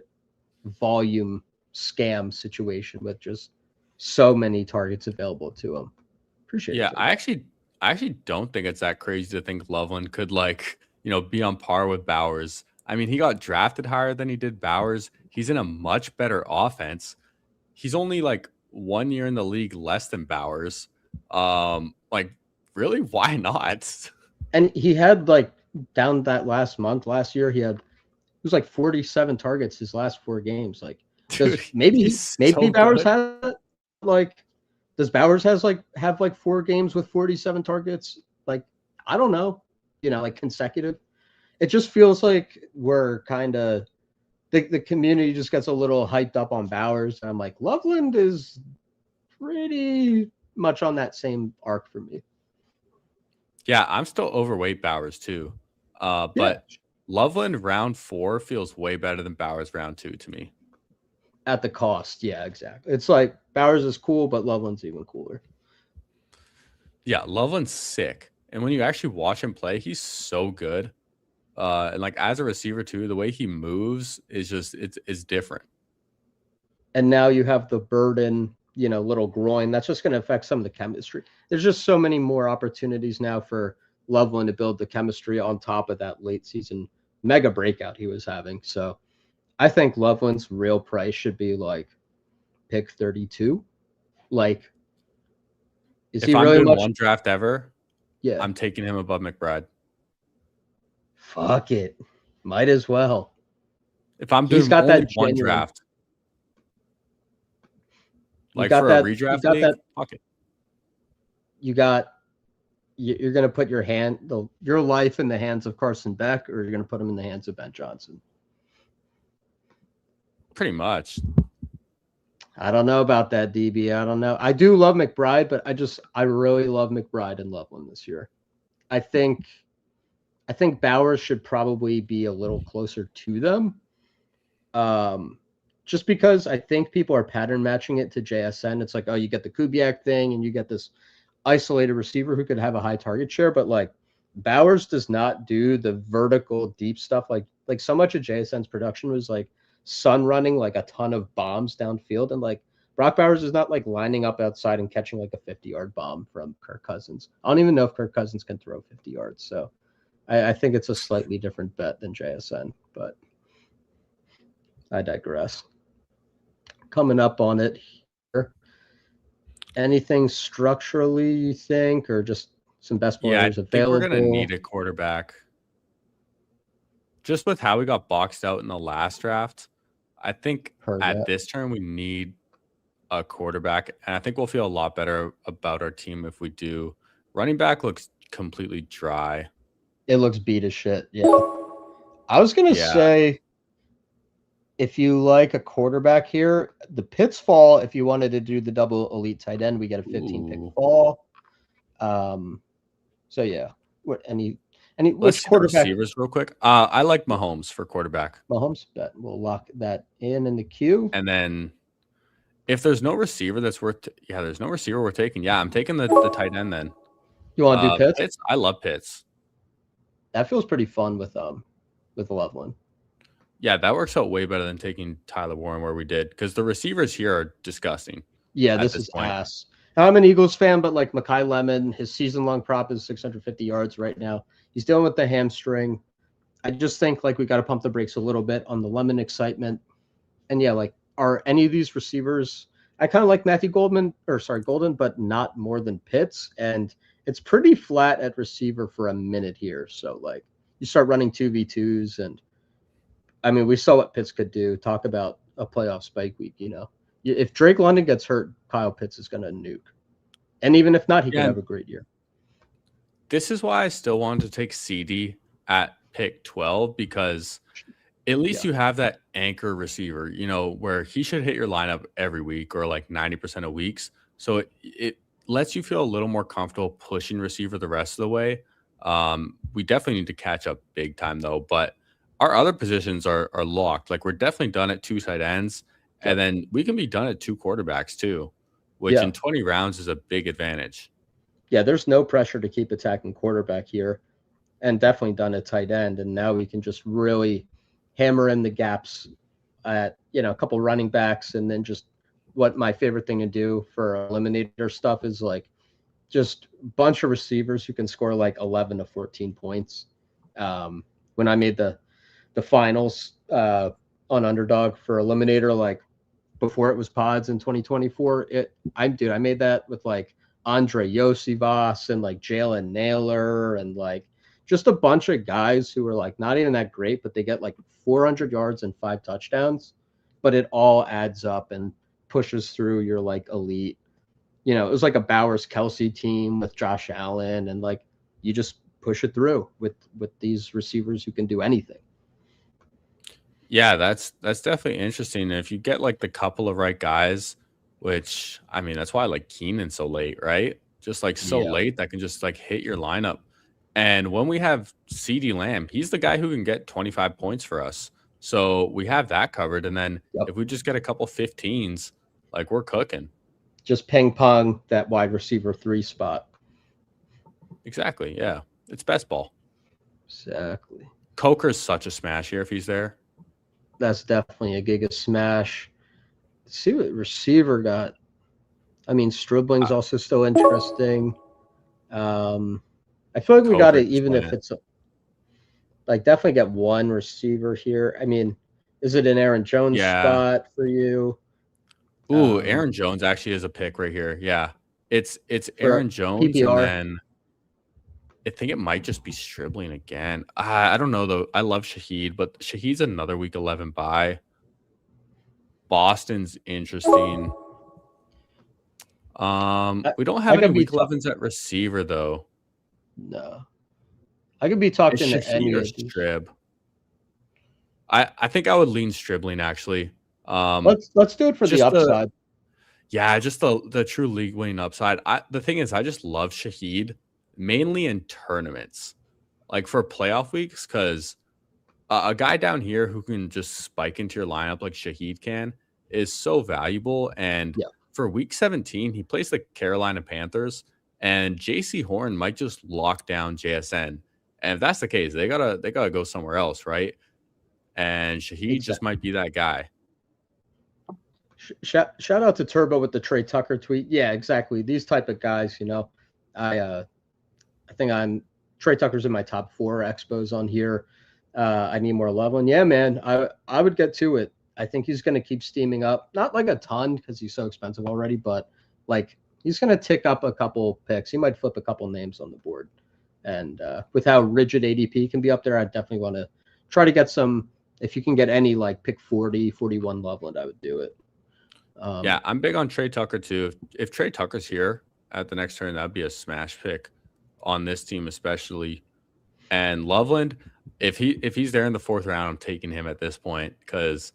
volume scam situation with just so many targets available to him. Appreciate it. Yeah, I actually don't think it's that crazy to think Loveland could be on par with Bowers. I mean, he got drafted higher than he did Bowers. He's in a much better offense. He's only like 1 year in the league less than Bowers. Really, why not? And he had like down that last year, it was like 47 targets his last 4 games. Like, maybe Bowers has like. Does Bowers have 4 games with 47 targets? Like, I don't know, like consecutive. It just feels like we're kind of the community just gets a little hyped up on Bowers. And I'm like, Loveland is pretty much on that same arc for me. Yeah, I'm still overweight Bowers too. But Loveland round 4 feels way better than Bowers round 2 to me. At the cost, yeah, exactly. It's like Bowers is cool, but Loveland's even cooler. Yeah, Loveland's sick. And when you actually watch him play, he's so good. And like as a receiver too, the way he moves is just it's different. And now you have the burden, little groin. That's just going to affect some of the chemistry. There's just so many more opportunities now for Loveland to build the chemistry on top of that late season mega breakout he was having. So I think Loveland's real price should be like pick 32. Like, is he really much one draft ever? Yeah, I'm taking him above McBride. Fuck it, might as well. If I'm doing only one draft, like for a redraft league, fuck it. You're going to put your life in the hands of Carson Beck, or you're going to put him in the hands of Ben Johnson. Pretty much. I don't know about that, DB. I don't know. I do love McBride, but I really love McBride and Loveland this year. I think Bowers should probably be a little closer to them. Just because I think people are pattern matching it to JSN. It's like, oh, you get the Kubiak thing and you get this isolated receiver who could have a high target share, but like Bowers does not do the vertical deep stuff. Like so much of JSN's production was like sun running like a ton of bombs downfield, and like Brock Bowers is not like lining up outside and catching like a 50-yard bomb from Kirk Cousins. I don't even know if Kirk Cousins can throw 50 yards. So I think it's a slightly different bet than JSN, but I digress. Coming up on it here. Anything structurally you think, or just some best players I think we're available? gonna need a quarterback. Just with how we got boxed out in the last draft, I think at this turn we need a quarterback, and I think we'll feel a lot better about our team if we do. Running back looks completely dry. It looks beat as shit. Yeah. I was gonna say, if you like a quarterback here, the Pitts fall. If you wanted to do the double elite tight end, we get a 15 pick fall. So yeah. Which quarterback? Receivers real quick. I like Mahomes for quarterback. Mahomes, bet we'll lock that in the queue. And then if there's no receiver that's worth, there's no receiver we're taking. Yeah, I'm taking the tight end then. You want to do Pitts? Pitts? I love Pitts. That feels pretty fun with Loveland. Yeah, that works out way better than taking Tyler Warren where we did, because the receivers here are disgusting. Yeah, this is ass. I'm an Eagles fan, but like Mekhi Lemon, his season-long prop is 650 yards right now. He's dealing with the hamstring. I just think like we got to pump the brakes a little bit on the Lemon excitement. And yeah, like are any of these receivers? I kind of like Matthew Golden, but not more than Pitts. And it's pretty flat at receiver for a minute here. So like you start running 2v2s, and I mean we saw what Pitts could do. Talk about a playoff spike week, you know. If Drake London gets hurt, Kyle Pitts is going to nuke. And even if not, he can have a great year. This is why I still wanted to take CD at pick 12, because at least you have that anchor receiver, you know, where he should hit your lineup every week or like 90% of weeks. So it lets you feel a little more comfortable pushing receiver the rest of the way. We definitely need to catch up big time, though. But our other positions are locked. Like we're definitely done at 2 tight ends. And then we can be done at 2 quarterbacks too, which in 20 rounds is a big advantage. Yeah, there's no pressure to keep attacking quarterback here, and definitely done at tight end. And now we can just really hammer in the gaps at, you know, a couple running backs. And then just what my favorite thing to do for eliminator stuff is like just a bunch of receivers who can score like 11 to 14 points. When I made the finals on Underdog for eliminator, like before it was pods in 2024, I made that with like Andre Yosivas and like Jalen Naylor and like just a bunch of guys who were like not even that great, but they get like 400 yards and 5 touchdowns, but it all adds up and pushes through your like elite. You know, it was like a Bowers Kelsey team with Josh Allen, and like you just push it through with these receivers who can do anything. Yeah, that's definitely interesting. And if you get like the couple of right guys, which I mean, that's why I like Keenan so late, right? Just like so late that can just like hit your lineup. And when we have CeeDee Lamb, he's the guy who can get 25 points for us. So we have that covered. And then if we just get a couple 15s, like we're cooking. Just ping pong that wide receiver 3 spot. Exactly. Yeah. It's best ball. Exactly. Coker's such a smash here if he's there. That's definitely a giga smash. Let's see what receiver got. I mean, Stribling's also still interesting. I feel like we got it, even if it's like definitely get one receiver here. I mean, is it an Aaron Jones spot for you? Ooh, Aaron Jones actually is a pick right here. Yeah, it's Aaron Jones, PPR. And then I think it might just be Stribling again. I don't know though. I love Shaheed, but Shaheed's another week 11 bye. Boston's interesting. We don't have any week 11s at receiver though. No, I could be talking to any of these. Strib. I think I would lean Stribling actually. Let's do it for the upside. Yeah, just the true league winning upside. The thing is, I just love Shaheed mainly in tournaments, like for playoff weeks, because a guy down here who can just spike into your lineup like Shaheed can is so valuable. And Yeah, for week 17, he plays the Carolina Panthers, and JC Horn might just lock down JSN. And if that's the case, they gotta go somewhere else, right? And Shaheed just exactly. might be that guy. Shout out to Turbo with the Trey Tucker tweet. Yeah, exactly. These type of guys, I think I'm Trey Tucker's in my top 4 expos on here. I need more Loveland. Yeah, man. I would get to it. I think he's going to keep steaming up. Not like a ton because he's so expensive already, but like he's going to tick up a couple picks. He might flip a couple names on the board. And with how rigid ADP can be up there, I definitely want to try to get some. If you can get any like pick 40, 41 Loveland, I would do it. Yeah, I'm big on Trey Tucker too. If Trey Tucker's here at the next turn, that'd be a smash pick on this team, especially. And Loveland, if he's there in the 4th round, I'm taking him at this point because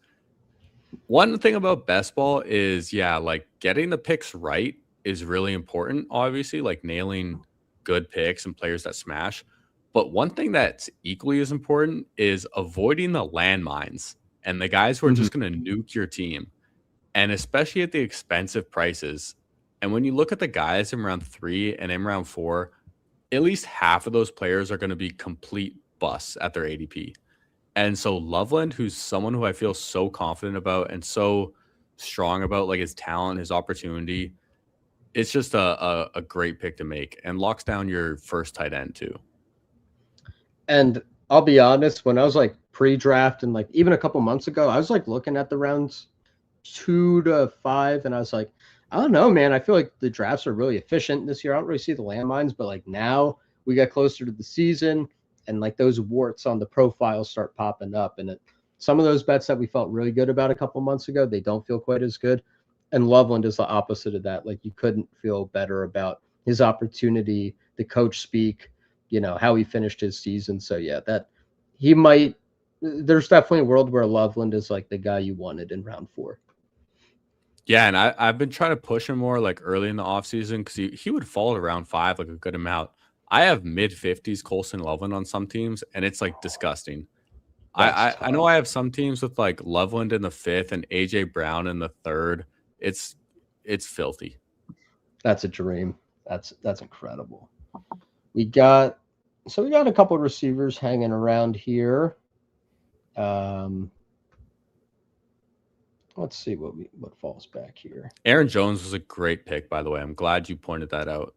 one thing about best ball is, yeah, like getting the picks right is really important, obviously, like nailing good picks and players that smash. But one thing that's equally as important is avoiding the landmines and the guys who are Mhm. just going to nuke your team, and especially at the expensive prices. And when you look at the guys in round 3 and in round 4, at least half of those players are going to be complete busts at their ADP. And so Loveland, who's someone who I feel so confident about and so strong about, like his talent, his opportunity, it's just a great pick to make and locks down your first tight end too. And I'll be honest, when I was like pre-draft and like even a couple months ago, I was like looking at the rounds 2 to 5, and I was like, I don't know, man. I feel like the drafts are really efficient this year. I don't really see the landmines, but like now we get closer to the season, and like those warts on the profile start popping up, and some of those bets that we felt really good about a couple months ago, they don't feel quite as good. And Loveland is the opposite of that. Like you couldn't feel better about his opportunity, the coach speak, how he finished his season. So yeah, that he might. There's definitely a world where Loveland is like the guy you wanted in round 4. Yeah, and I've been trying to push him more like early in the offseason because he would fall at around 5, like a good amount. I have mid 50s Colson Loveland on some teams, and it's like disgusting. That's I know tough. I have some teams with like Loveland in the 5th and AJ Brown in the 3rd. It's filthy. That's a dream. That's incredible. We got we got a couple of receivers hanging around here. Um, let's see what falls back here. Aaron Jones was a great pick, by the way. I'm glad you pointed that out.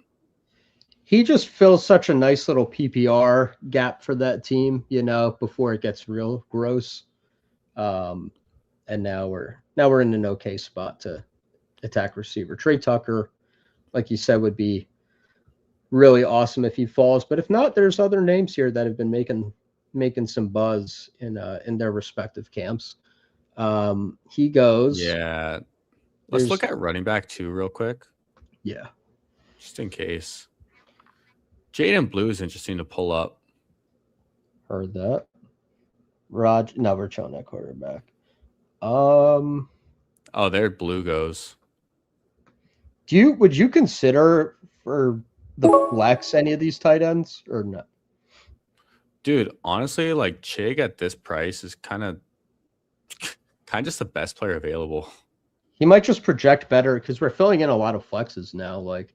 He just fills such a nice little PPR gap for that team, before it gets real gross. Um, and now we're in an okay spot to attack receiver. Trey Tucker, like you said, would be really awesome if he falls. But if not, there's other names here that have been making some buzz in their respective camps. He goes. Yeah. Let's There's look at running back too, real quick, yeah, just in case. Jaden Blue is interesting to pull up. heard that. No, we're showing that quarterback. Um, Oh, there Blue goes. would you consider for the flex any of these tight ends or no? Dude, honestly, like Chig at this price is kind of just the best player available. He might just project better because we're filling in a lot of flexes now. Like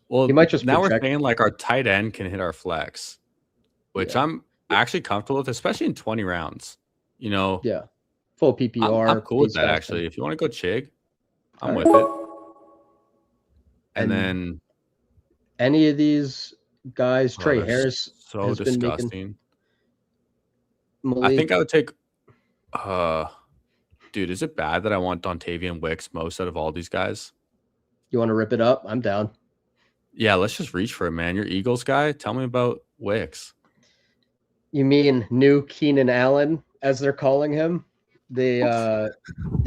Well, he might just now project. we're saying like our tight end can hit our flex, which Yeah, I'm actually comfortable with, especially in 20 rounds. You know, yeah, full I'm PPR. cool with Pace that testing. actually. If you want to go Chig, I'm All with right. it. And And then any of these guys, oh, Trey they're Harris so has been making disgusting. I think Malik. I would take dude, is it bad that I want Dontavian Wicks most out of all these guys? You want to rip it up? I'm down. Yeah, let's just reach for it, man. You're Eagles guy. Tell me about Wicks. You mean new Keenan Allen, as they're calling him? The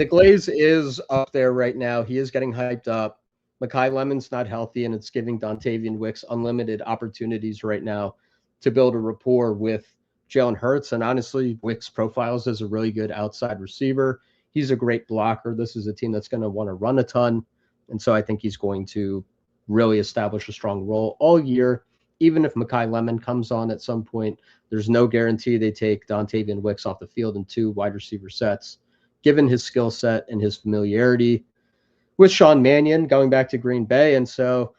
glaze is up there right now. He is getting hyped up. Mekhi Lemon's not healthy, and it's giving Dontavian Wicks unlimited opportunities right now to build a rapport with Jalen Hurts. And honestly, Wicks profiles as a really good outside receiver. He's a great blocker. This is a team that's going to want to run a ton. And so I think he's going to really establish a strong role all year. Even if Mekhi Lemon comes on at some point, there's no guarantee they take Dontavian Wicks off the field in 2 wide receiver sets. Given his skill set and his familiarity with Sean Mannion going back to Green Bay. And so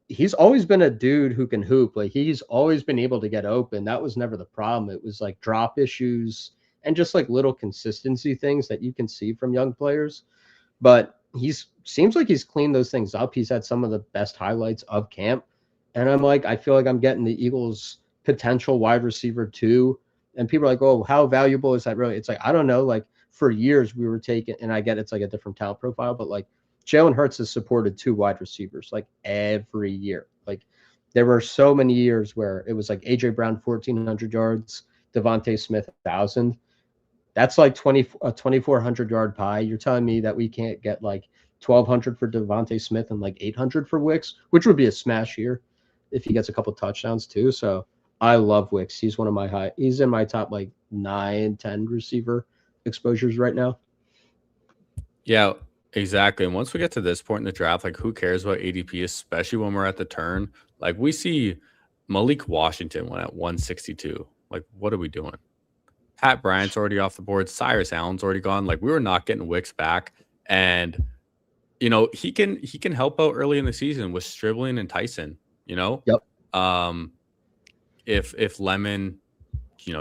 he's always been a dude who can hoop. Like he's always been able to get open. That was never the problem. It was like drop issues and just like little consistency things that you can see from young players. But he's seems like he's cleaned those things up. He's had some of the best highlights of camp. And I'm like, I feel like I'm getting the Eagles potential wide receiver too. And people are like, oh, how valuable is that really? It's like, I don't know. Like for years we were taking, and I get it's like a different talent profile, but like Jalen Hurts has supported 2 wide receivers like every year. Like there were so many years where it was like AJ Brown 1,400 yards, Devontae Smith 1,000. That's like 2,400 yard pie. You're telling me that we can't get like 1,200 for Devontae Smith and like 800 for Wicks, which would be a smash year if he gets a couple touchdowns too. So I love Wicks. He's one of my he's in my top like 9, 10 receiver exposures right now. Yeah, exactly. And once we get to this point in the draft, like who cares about ADP, especially when we're at the turn? Like we see Malik Washington went at 162. Like, what are we doing? Pat Bryant's already off the board. Cyrus Allen's already gone. Like we were not getting Wicks back. And he can help out early in the season with Stribling and Tyson, Yep. If Lemon,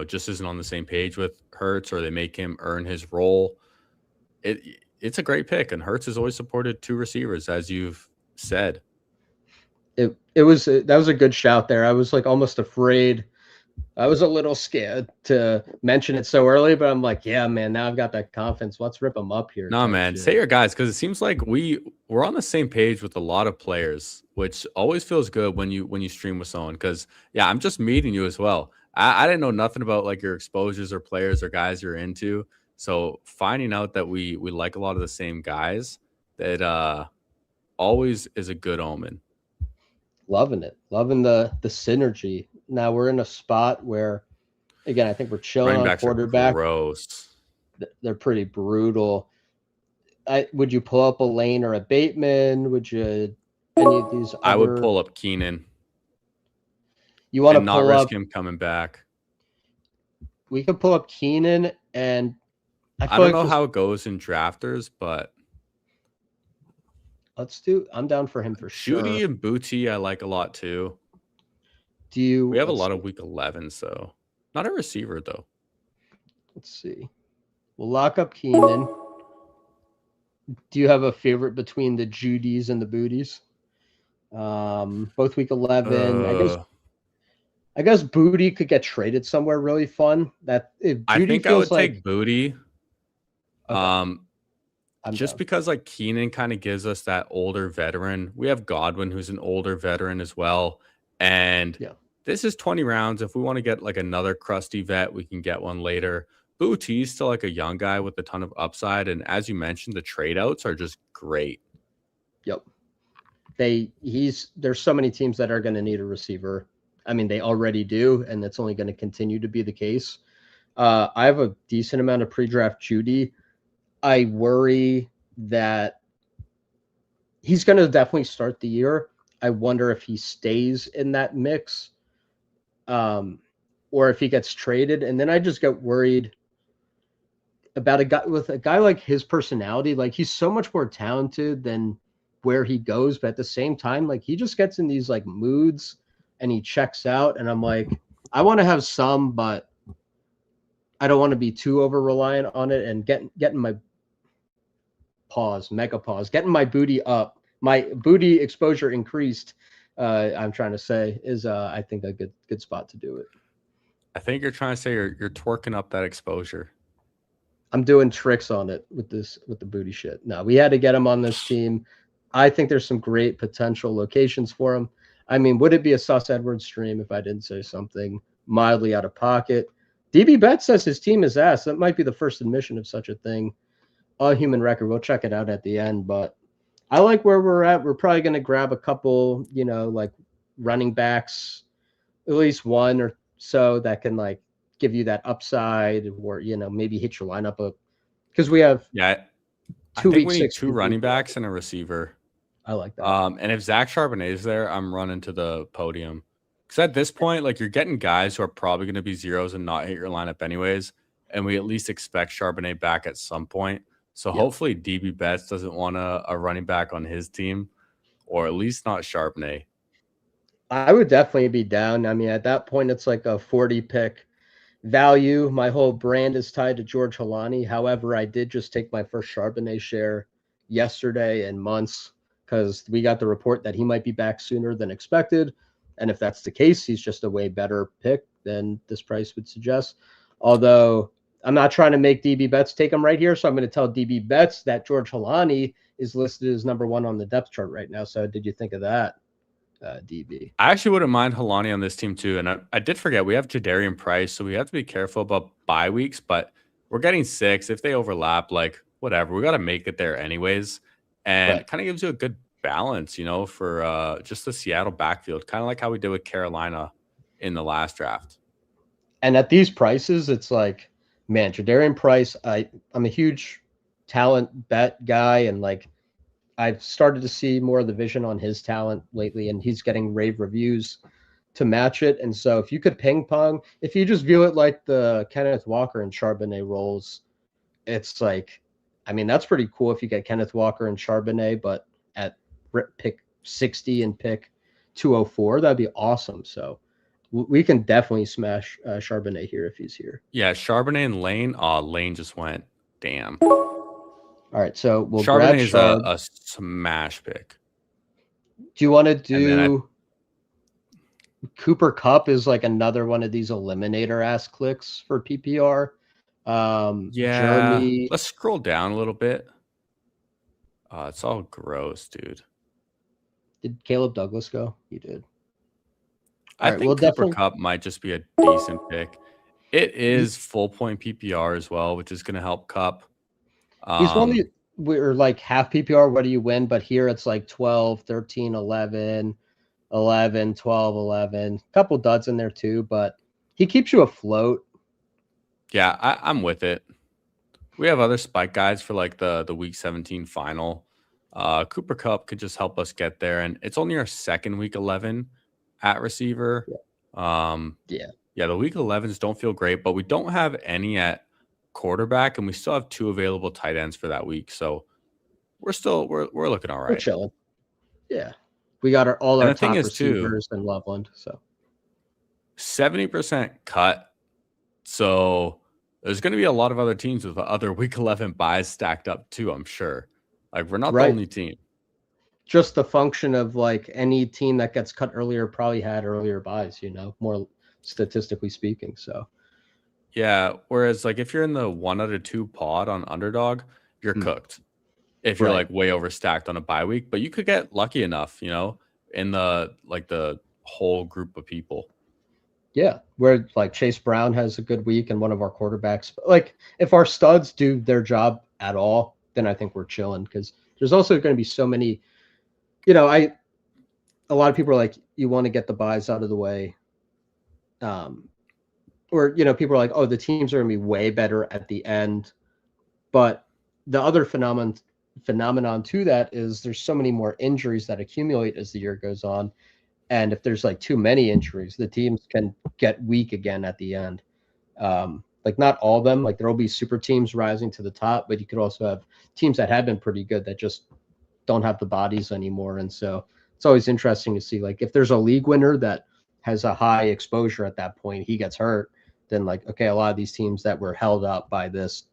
just isn't on the same page with Hurts or they make him earn his role, it's a great pick. And Hurts has always supported 2 receivers, as you've said. That was a good shout there. I was like almost afraid. I was a little scared to mention it so early, but I'm like, yeah, man, now I've got that confidence. Let's rip them up here. No, man, say your guys, because it seems like we're on the same page with a lot of players, which always feels good when you stream with someone. Because yeah, I'm just meeting you as well. I didn't know nothing about like your exposures or players or guys you're into. So finding out that we like a lot of the same guys, that always is a good omen. Loving it. Loving the synergy. Now we're in a spot where, again, I think we're chilling on quarterback. Gross. They're pretty brutal. Would you pull up a Lane or a Bateman? Would you any of these? I would pull up Keenan. You want to not risk him coming back. We could pull up Keenan, and I don't know how it goes in drafters, but I'm down for him for sure. Judy and Booty, I like a lot too. We have a lot of week 11, so not a receiver though. Let's see. We'll lock up Keenan. Do you have a favorite between the Judys and the Booties? Both week 11. I guess Booty could get traded somewhere really fun. I think I would take Booty. Okay. Just because like Keenan kind of gives us that older veteran. We have Godwin, who's an older veteran as well. And this is 20 rounds. If we want to get like another crusty vet, we can get one later. Bootie's still like a young guy with a ton of upside. And as you mentioned, the trade outs are just great. Yep. There's so many teams that are going to need a receiver. I mean, they already do, and that's only going to continue to be the case. I have a decent amount of pre-draft Judy. I worry that he's going to definitely start the year. I wonder if he stays in that mix, or if he gets traded. And then I just get worried about a guy like his personality. Like he's so much more talented than where he goes, but at the same time, like he just gets in these like moods and he checks out. And I'm like, I want to have some, but I don't want to be too over reliant on it. And getting my getting my booty up, my booty exposure increased. I'm trying to say is I think a good spot to do it. I think you're trying to say you're twerking up that exposure. I'm doing tricks on it with the booty shit. No, we had to get him on this team. I think there's some great potential locations for him. I mean, would it be a Sus Edwards stream if I didn't say something mildly out of pocket? DB Bet says his team is ass. That might be the first admission of such a thing on Human Record. We'll check it out at the end, but I like where we're at. We're probably going to grab a couple, like running backs, at least one or so that can like give you that upside, or maybe hit your lineup up, because we have 2 weeks. We need 2 running backs and a receiver. I like that. And if Zach Charbonnet is there, I'm running to the podium. Because at this point, like you're getting guys who are probably going to be zeros and not hit your lineup anyways. And we at least expect Charbonnet back at some point. So hopefully DB Betts doesn't want a running back on his team, or at least not Charbonnet. I would definitely be down. I mean, at that point, it's like a 40 pick value. My whole brand is tied to George Holani. However, I did just take my first Charbonnet share yesterday in months because we got the report that he might be back sooner than expected. And if that's the case, he's just a way better pick than this price would suggest. Although I'm not trying to make DB Betts take him right here. So I'm going to tell DB Betts that George Holani is listed as number 1 on the depth chart right now. So did you think of that, DB? I actually wouldn't mind Holani on this team too. And I did forget we have Jadarian Price, so we have to be careful about bye weeks, but we're getting 6. If they overlap, like whatever, we got to make it there anyways. And it kind of gives you a good balance, for just the Seattle backfield, kind of like how we did with Carolina in the last draft. And at these prices, it's like, man, Jadarian Price, I'm a huge talent bet guy, and like I've started to see more of the vision on his talent lately, and he's getting rave reviews to match it. And so if you could ping pong, if you just view it like the Kenneth Walker and Charbonnet roles, it's like, I mean, that's pretty cool if you get Kenneth Walker and Charbonnet, but at pick 60 and pick 204, that'd be awesome. So we can definitely smash Charbonnet here if he's here. Yeah, Charbonnet and Lane. Oh, Lane just went. Damn. All right, so we'll Charbonnet grab is a smash pick. Do you want to do Cooper Kupp is like another one of these eliminator ass clicks for PPR? Jeremy. Let's scroll down a little bit. It's all gross, dude. Did Caleb Douglas go? He did. I think Cooper Kupp might just be a decent pick. It is full point PPR as well, which is going to help Kupp. He's only we're like half PPR. What do you win? But here it's like 12, 13, 11, 11, 12, 11. A couple duds in there too, but he keeps you afloat. Yeah, I'm with it. We have other spike guides for like the week 17 final. Cooper Kupp could just help us get there, and it's only our second week 11 at receiver. Yeah, the week 11s don't feel great, but we don't have any at quarterback, and we still have 2 available tight ends for that week. So we're looking all right. We're chilling. Yeah, we got all our top receivers in Loveland. So 70% cut. So there's going to be a lot of other teams with other week 11 buys stacked up too, I'm sure. Like we're not the only team. Just the function of like any team that gets cut earlier probably had earlier buys, more statistically speaking. So yeah, whereas like if you're in the 1 out of 2 pod on underdog, you're cooked. If you're like way overstacked on a bye week, but you could get lucky enough, in the whole group of people. Yeah, where like Chase Brown has a good week and one of our quarterbacks. Like if our studs do their job at all, then I think we're chilling, because there's also going to be so many, a lot of people are like, you want to get the buys out of the way. Or, people are like, oh, the teams are going to be way better at the end. But the other phenomenon to that is there's so many more injuries that accumulate as the year goes on. And if there's like too many injuries, the teams can get weak again at the end. Like not all of them, like there will be super teams rising to the top, but you could also have teams that have been pretty good that just don't have the bodies anymore. And so it's always interesting to see, like, if there's a league winner that has a high exposure at that point, he gets hurt, then like, okay, a lot of these teams that were held up by this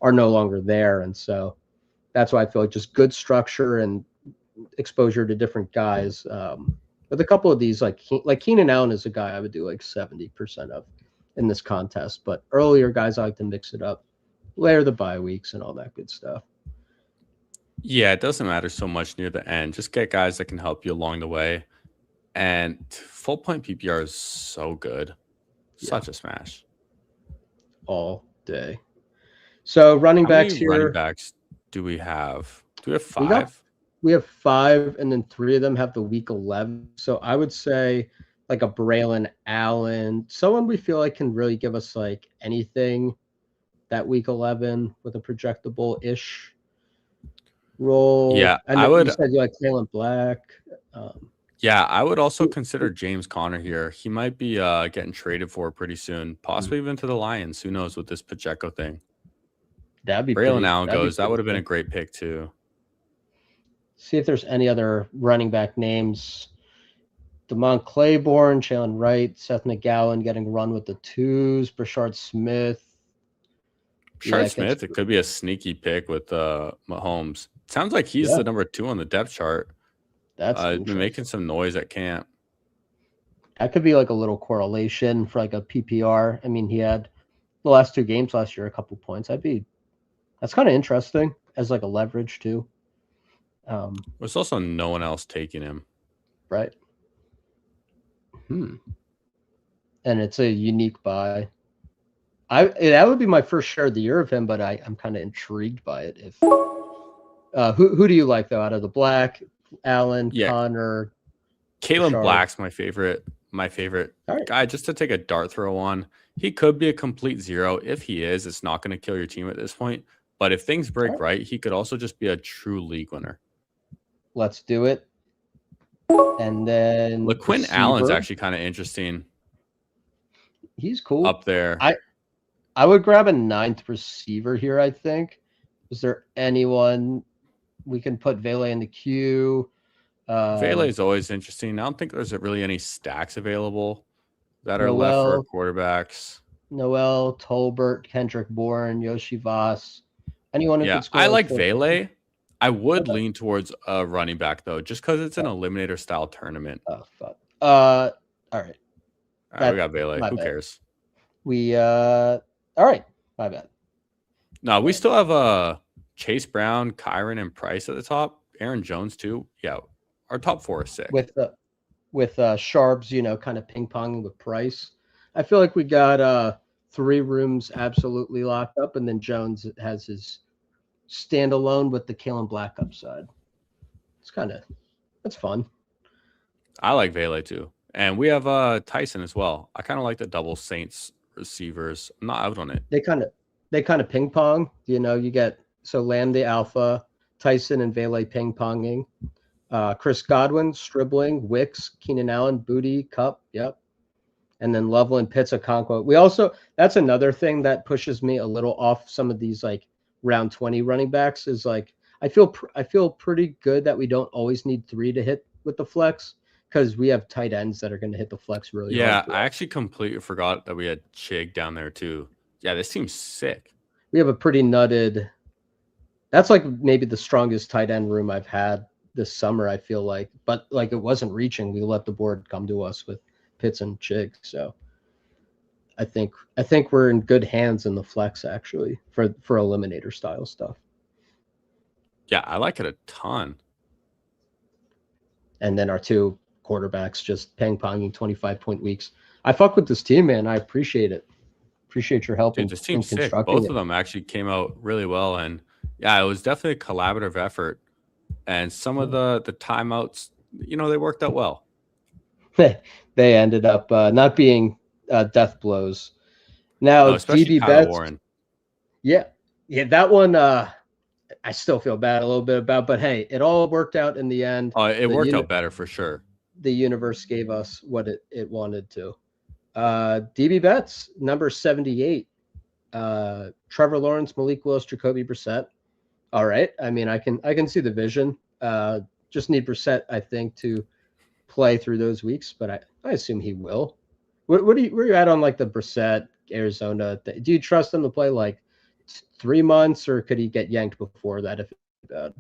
are no longer there. And so that's why I feel like just good structure and exposure to different guys. With a couple of these, like Keenan Allen is a guy I would do like 70% of in this contest. But earlier guys, I like to mix it up, layer the bye weeks and all that good stuff. Yeah, it doesn't matter so much near the end. Just get guys that can help you along the way. And full point PPR is so good. Such a smash. All day. So running backs here. Running backs do we have? Do we have 5? We have 5, and then 3 of them have the week 11. So I would say like a Braylon Allen, someone we feel like can really give us like anything that week 11 with a projectable-ish. role. Yeah, And I then you would. said you like Kalen Black. Um, Yeah, I would also consider James Conner here. He might be getting traded for pretty soon, possibly even to the Lions. Who knows with this Pacheco thing? Braylon Allen that'd be goes. That pretty would have been a cool. great pick too. See if there's any other running back names. Damon Claiborne, Jalen Wright, Seth McGowan getting run with the twos, Brashard Smith. Yeah, Shard it gets Smith, it could be a sneaky pick with Mahomes. Sounds like he's yeah, the number 2 on the depth chart. that's Been making interesting. some noise at camp. That could be like a little correlation for like a PPR. I mean, he had the last 2 games last year a couple points. That's kind of interesting as like a leverage too. There's also no one else taking him. Right. And it's a unique buy. That would be my first share of the year of him, but I'm kind of intrigued by it. If who do you like though out of the Black, Allen, Yeah, Connor, Kalen Brashard? Black's my favorite Right. guy just to take a dart throw on. He could be a complete zero. If he is, it's not going to kill your team at this point. But if things break right, he could also just be a true league winner. Let's do it. And then LaQuinn Allen's actually kind of interesting. He's cool. Up there. I would grab a 9th receiver here, I think. Is there anyone we can put Vele in the queue? Vele is always interesting. I don't think there's really any stacks available that are left for quarterbacks. Noel, Tolbert, Kendrick Bourne, Yoshi Voss. Anyone who can score. I like Vele. I would lean towards a running back though, just because it's an eliminator style tournament. Oh fuck. All right. We got Vele. Who cares? All right. My bad. No, we still have Chase Brown, Kyron, and Price at the top. Aaron Jones too. Yeah, our top 4 is sick. With Sharps, kind of ping ponging with Price. I feel like we got 3 rooms absolutely locked up, and then Jones has his standalone with the Kalen Black upside. That's fun. I like Vele too, and we have Tyson as well. I kind of like the double Saints receivers. I'm not out on it. They kind of ping pong. You get Lamb the alpha, Tyson and Vele ping ponging. Chris Godwin, Stribling, Wicks, Keenan Allen, Booty, Cup, yep. And then Loveland, Pitts, Okonkwo. That's another thing that pushes me a little off some of these like round 20 running backs is like I feel pretty good that we don't always need 3 to hit with the flex because we have tight ends that are going to hit the flex really hard. Yeah, I actually completely forgot that we had Chig down there too. Yeah, this seems sick. We have a pretty nutted. That's like maybe the strongest tight end room I've had this summer, I feel like. But like it wasn't reaching. We let the board come to us with Pitts and Chig. So I think we're in good hands in the flex actually for eliminator style stuff. Yeah, I like it a ton. And then our 2 quarterbacks just ping-ponging 25-point weeks. I fuck with this team, man. I appreciate it. Appreciate your help. Dude, this team's sick. Both of them actually came out really well. And yeah, it was definitely a collaborative effort. And some of the timeouts, they worked out well. They ended up not being death blows. Now, especially DB Betts. Warren. Yeah, that one I still feel bad a little bit about, but hey, it all worked out in the end. It worked out better for sure. The universe gave us what it wanted to. DB Betts, number 78. Trevor Lawrence, Malik Willis, Jacoby Brissett. All right. I mean, I can see the vision. Just need Brissett, I think, to play through those weeks, but I assume he will. Where are you at on like the Brissett Arizona? Do you trust him to play like 3 months, or could he get yanked before that if it's bad?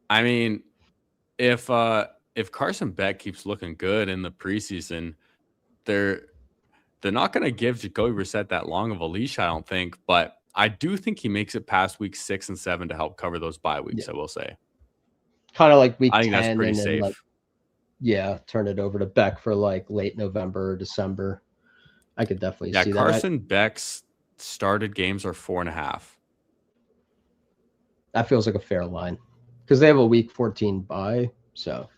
I mean, if Carson Beck keeps looking good in the preseason, they're not going to give Jacoby Brissett that long of a leash, I don't think. But I do think he makes it past week 6 and 7 to help cover those bye weeks. Yeah. I will say, kind of like week 10. I think that's pretty safe. Turn it over to Beck for like late November or December. I could definitely see that. Carson Beck's started games are 4.5. That feels like a fair line because they have a week 14 bye. So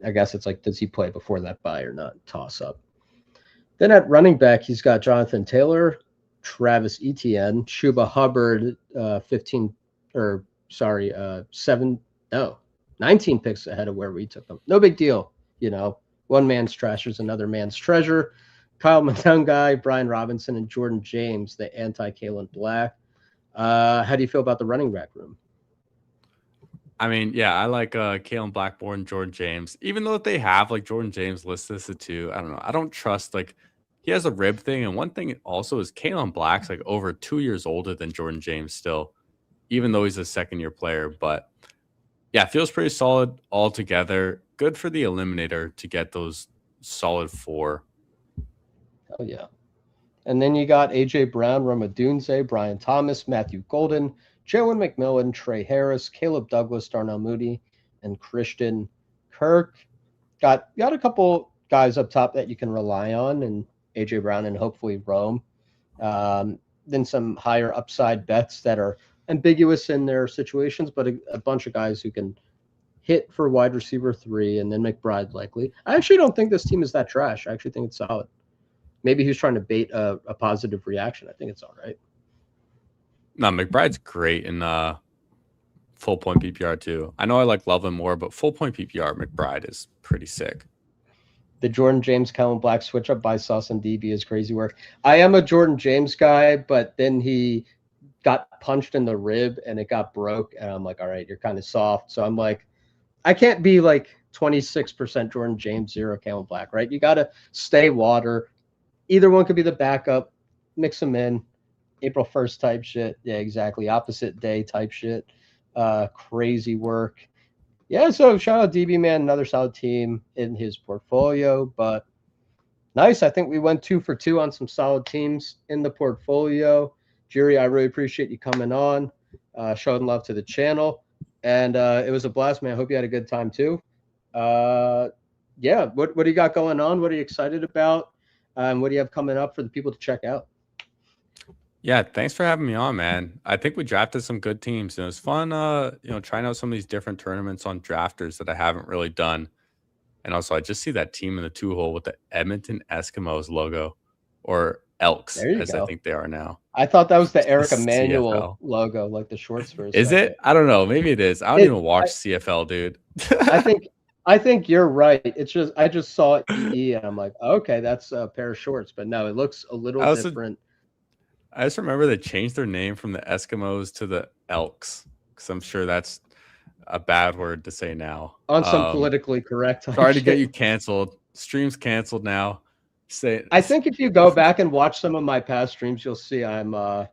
I guess it's like, does he play before that bye or not? Toss up. Then at running back, he's got Jonathan Taylor, Travis Etienne, Chuba Hubbard, 15 or sorry, 19 picks ahead of where we took them. No big deal. One man's trash is another man's treasure. Kyle Matungai, Brian Robinson, and Jordan James, the anti-Kalen Black. How do you feel about the running back room? I mean, yeah, I like Kalen Blackburn, Jordan James. Even though they have like Jordan James listed as a 2, I don't know. I don't trust like he has a rib thing, and one thing also is Kalen Black's like over 2 years older than Jordan James still, even though he's a second-year player. But yeah, feels pretty solid altogether. Good for the eliminator to get those solid 4. Oh yeah. And then you got A.J. Brown, Roma Dunze, Brian Thomas, Matthew Golden, Jalen McMillan, Trey Harris, Caleb Douglas, Darnell Mooney, and Christian Kirk. Got a couple guys up top that you can rely on, and A.J. Brown and hopefully Rome. Then some higher upside bets that are ambiguous in their situations, but a bunch of guys who can hit for wide receiver 3, and then McBride likely. I actually don't think this team is that trash. I actually think it's solid. Maybe he's trying to bait a positive reaction. I think it's all right. No, McBride's great in full point PPR too. I know I like Loveland more, but full point PPR McBride is pretty sick. The Jordan James, Kellen Black switch up by Sauce and DB is crazy work. I am a Jordan James guy, but then he got punched in the rib and it got broke. And I'm like, all right, you're kind of soft. So I'm like, I can't be like 26% Jordan James, 0 Kellen Black, right? You got to stay water. Either one could be the backup. Mix them in. April 1st type shit. Yeah, exactly. Opposite day type shit. Crazy work. Yeah, so shout out DB Man, another solid team in his portfolio. But nice. I think we went 2 for 2 on some solid teams in the portfolio. Jeary, I really appreciate you coming on, showing love to the channel. And it was a blast, man. I hope you had a good time too. Yeah, what do you got going on? What are you excited about? What do you have coming up for the people to check out? Yeah, thanks for having me on, man. I think we drafted some good teams, and it was fun, trying out some of these different tournaments on drafters that I haven't really done. And also, I just see that team in the 2-hole with the Edmonton Eskimos logo, or Elks, as I think they are now. I thought that was the Eric Emanuel logo, like the shorts for a Is second. it? I don't know. Maybe it is. I don't even watch CFL, dude. I think you're right. It's just I just saw EE and I'm like, okay, that's a pair of shorts, but no, it looks a little different. I just remember they changed their name from the Eskimos to the Elks, because I'm sure that's a bad word to say now. On some politically correct. Sorry to get you canceled. Stream's canceled now. I think if you go back and watch some of my past streams, you'll see I'm. I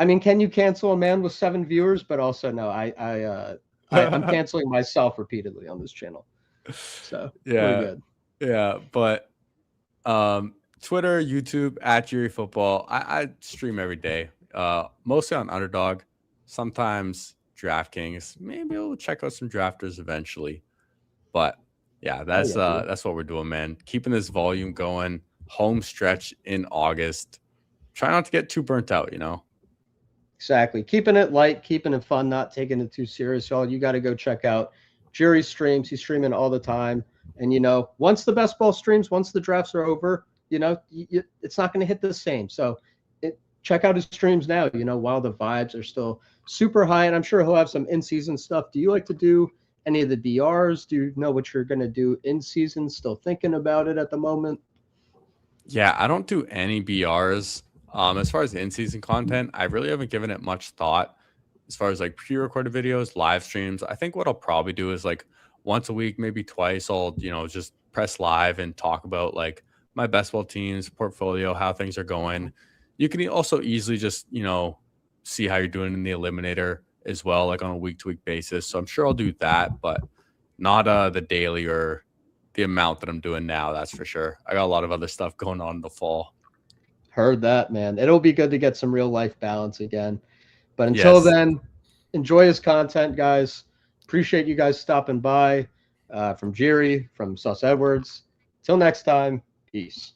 mean, can you cancel a man with 7 viewers? But also, no, I'm canceling myself repeatedly on this channel. So yeah, we're good. Yeah, but Twitter, YouTube at Jeary Football. I stream every day. Mostly on Underdog. Sometimes DraftKings. Maybe we'll check out some drafters eventually. But yeah, that's what we're doing, man. Keeping this volume going. Home stretch in August. Try not to get too burnt out, Exactly. Keeping it light, keeping it fun, not taking it too serious. Y'all, you got to go check out Jeary's streams. He's streaming all the time. And, once the best ball streams, once the drafts are over, it's not going to hit the same. So check out his streams now, while the vibes are still super high. And I'm sure he'll have some in-season stuff. Do you like to do any of the DRs? Do you know what you're going to do in season? Still thinking about it at the moment? Yeah, I don't do any BRs. As far as in-season content, I really haven't given it much thought. As far as like pre-recorded videos, live streams, I think what I'll probably do is like once a week, maybe twice, I'll just press live and talk about like my best ball teams, portfolio, how things are going. You can also easily just see how you're doing in the eliminator as well, like on a week-to-week basis. So I'm sure I'll do that, but not the daily or the amount that I'm doing now. That's for sure. I got a lot of other stuff going on in the fall. Heard that, man. It'll be good to get some real life balance again. But until then, enjoy his content, guys. Appreciate you guys stopping by. From Jeary, from Sauce Edwards. Till next time, peace.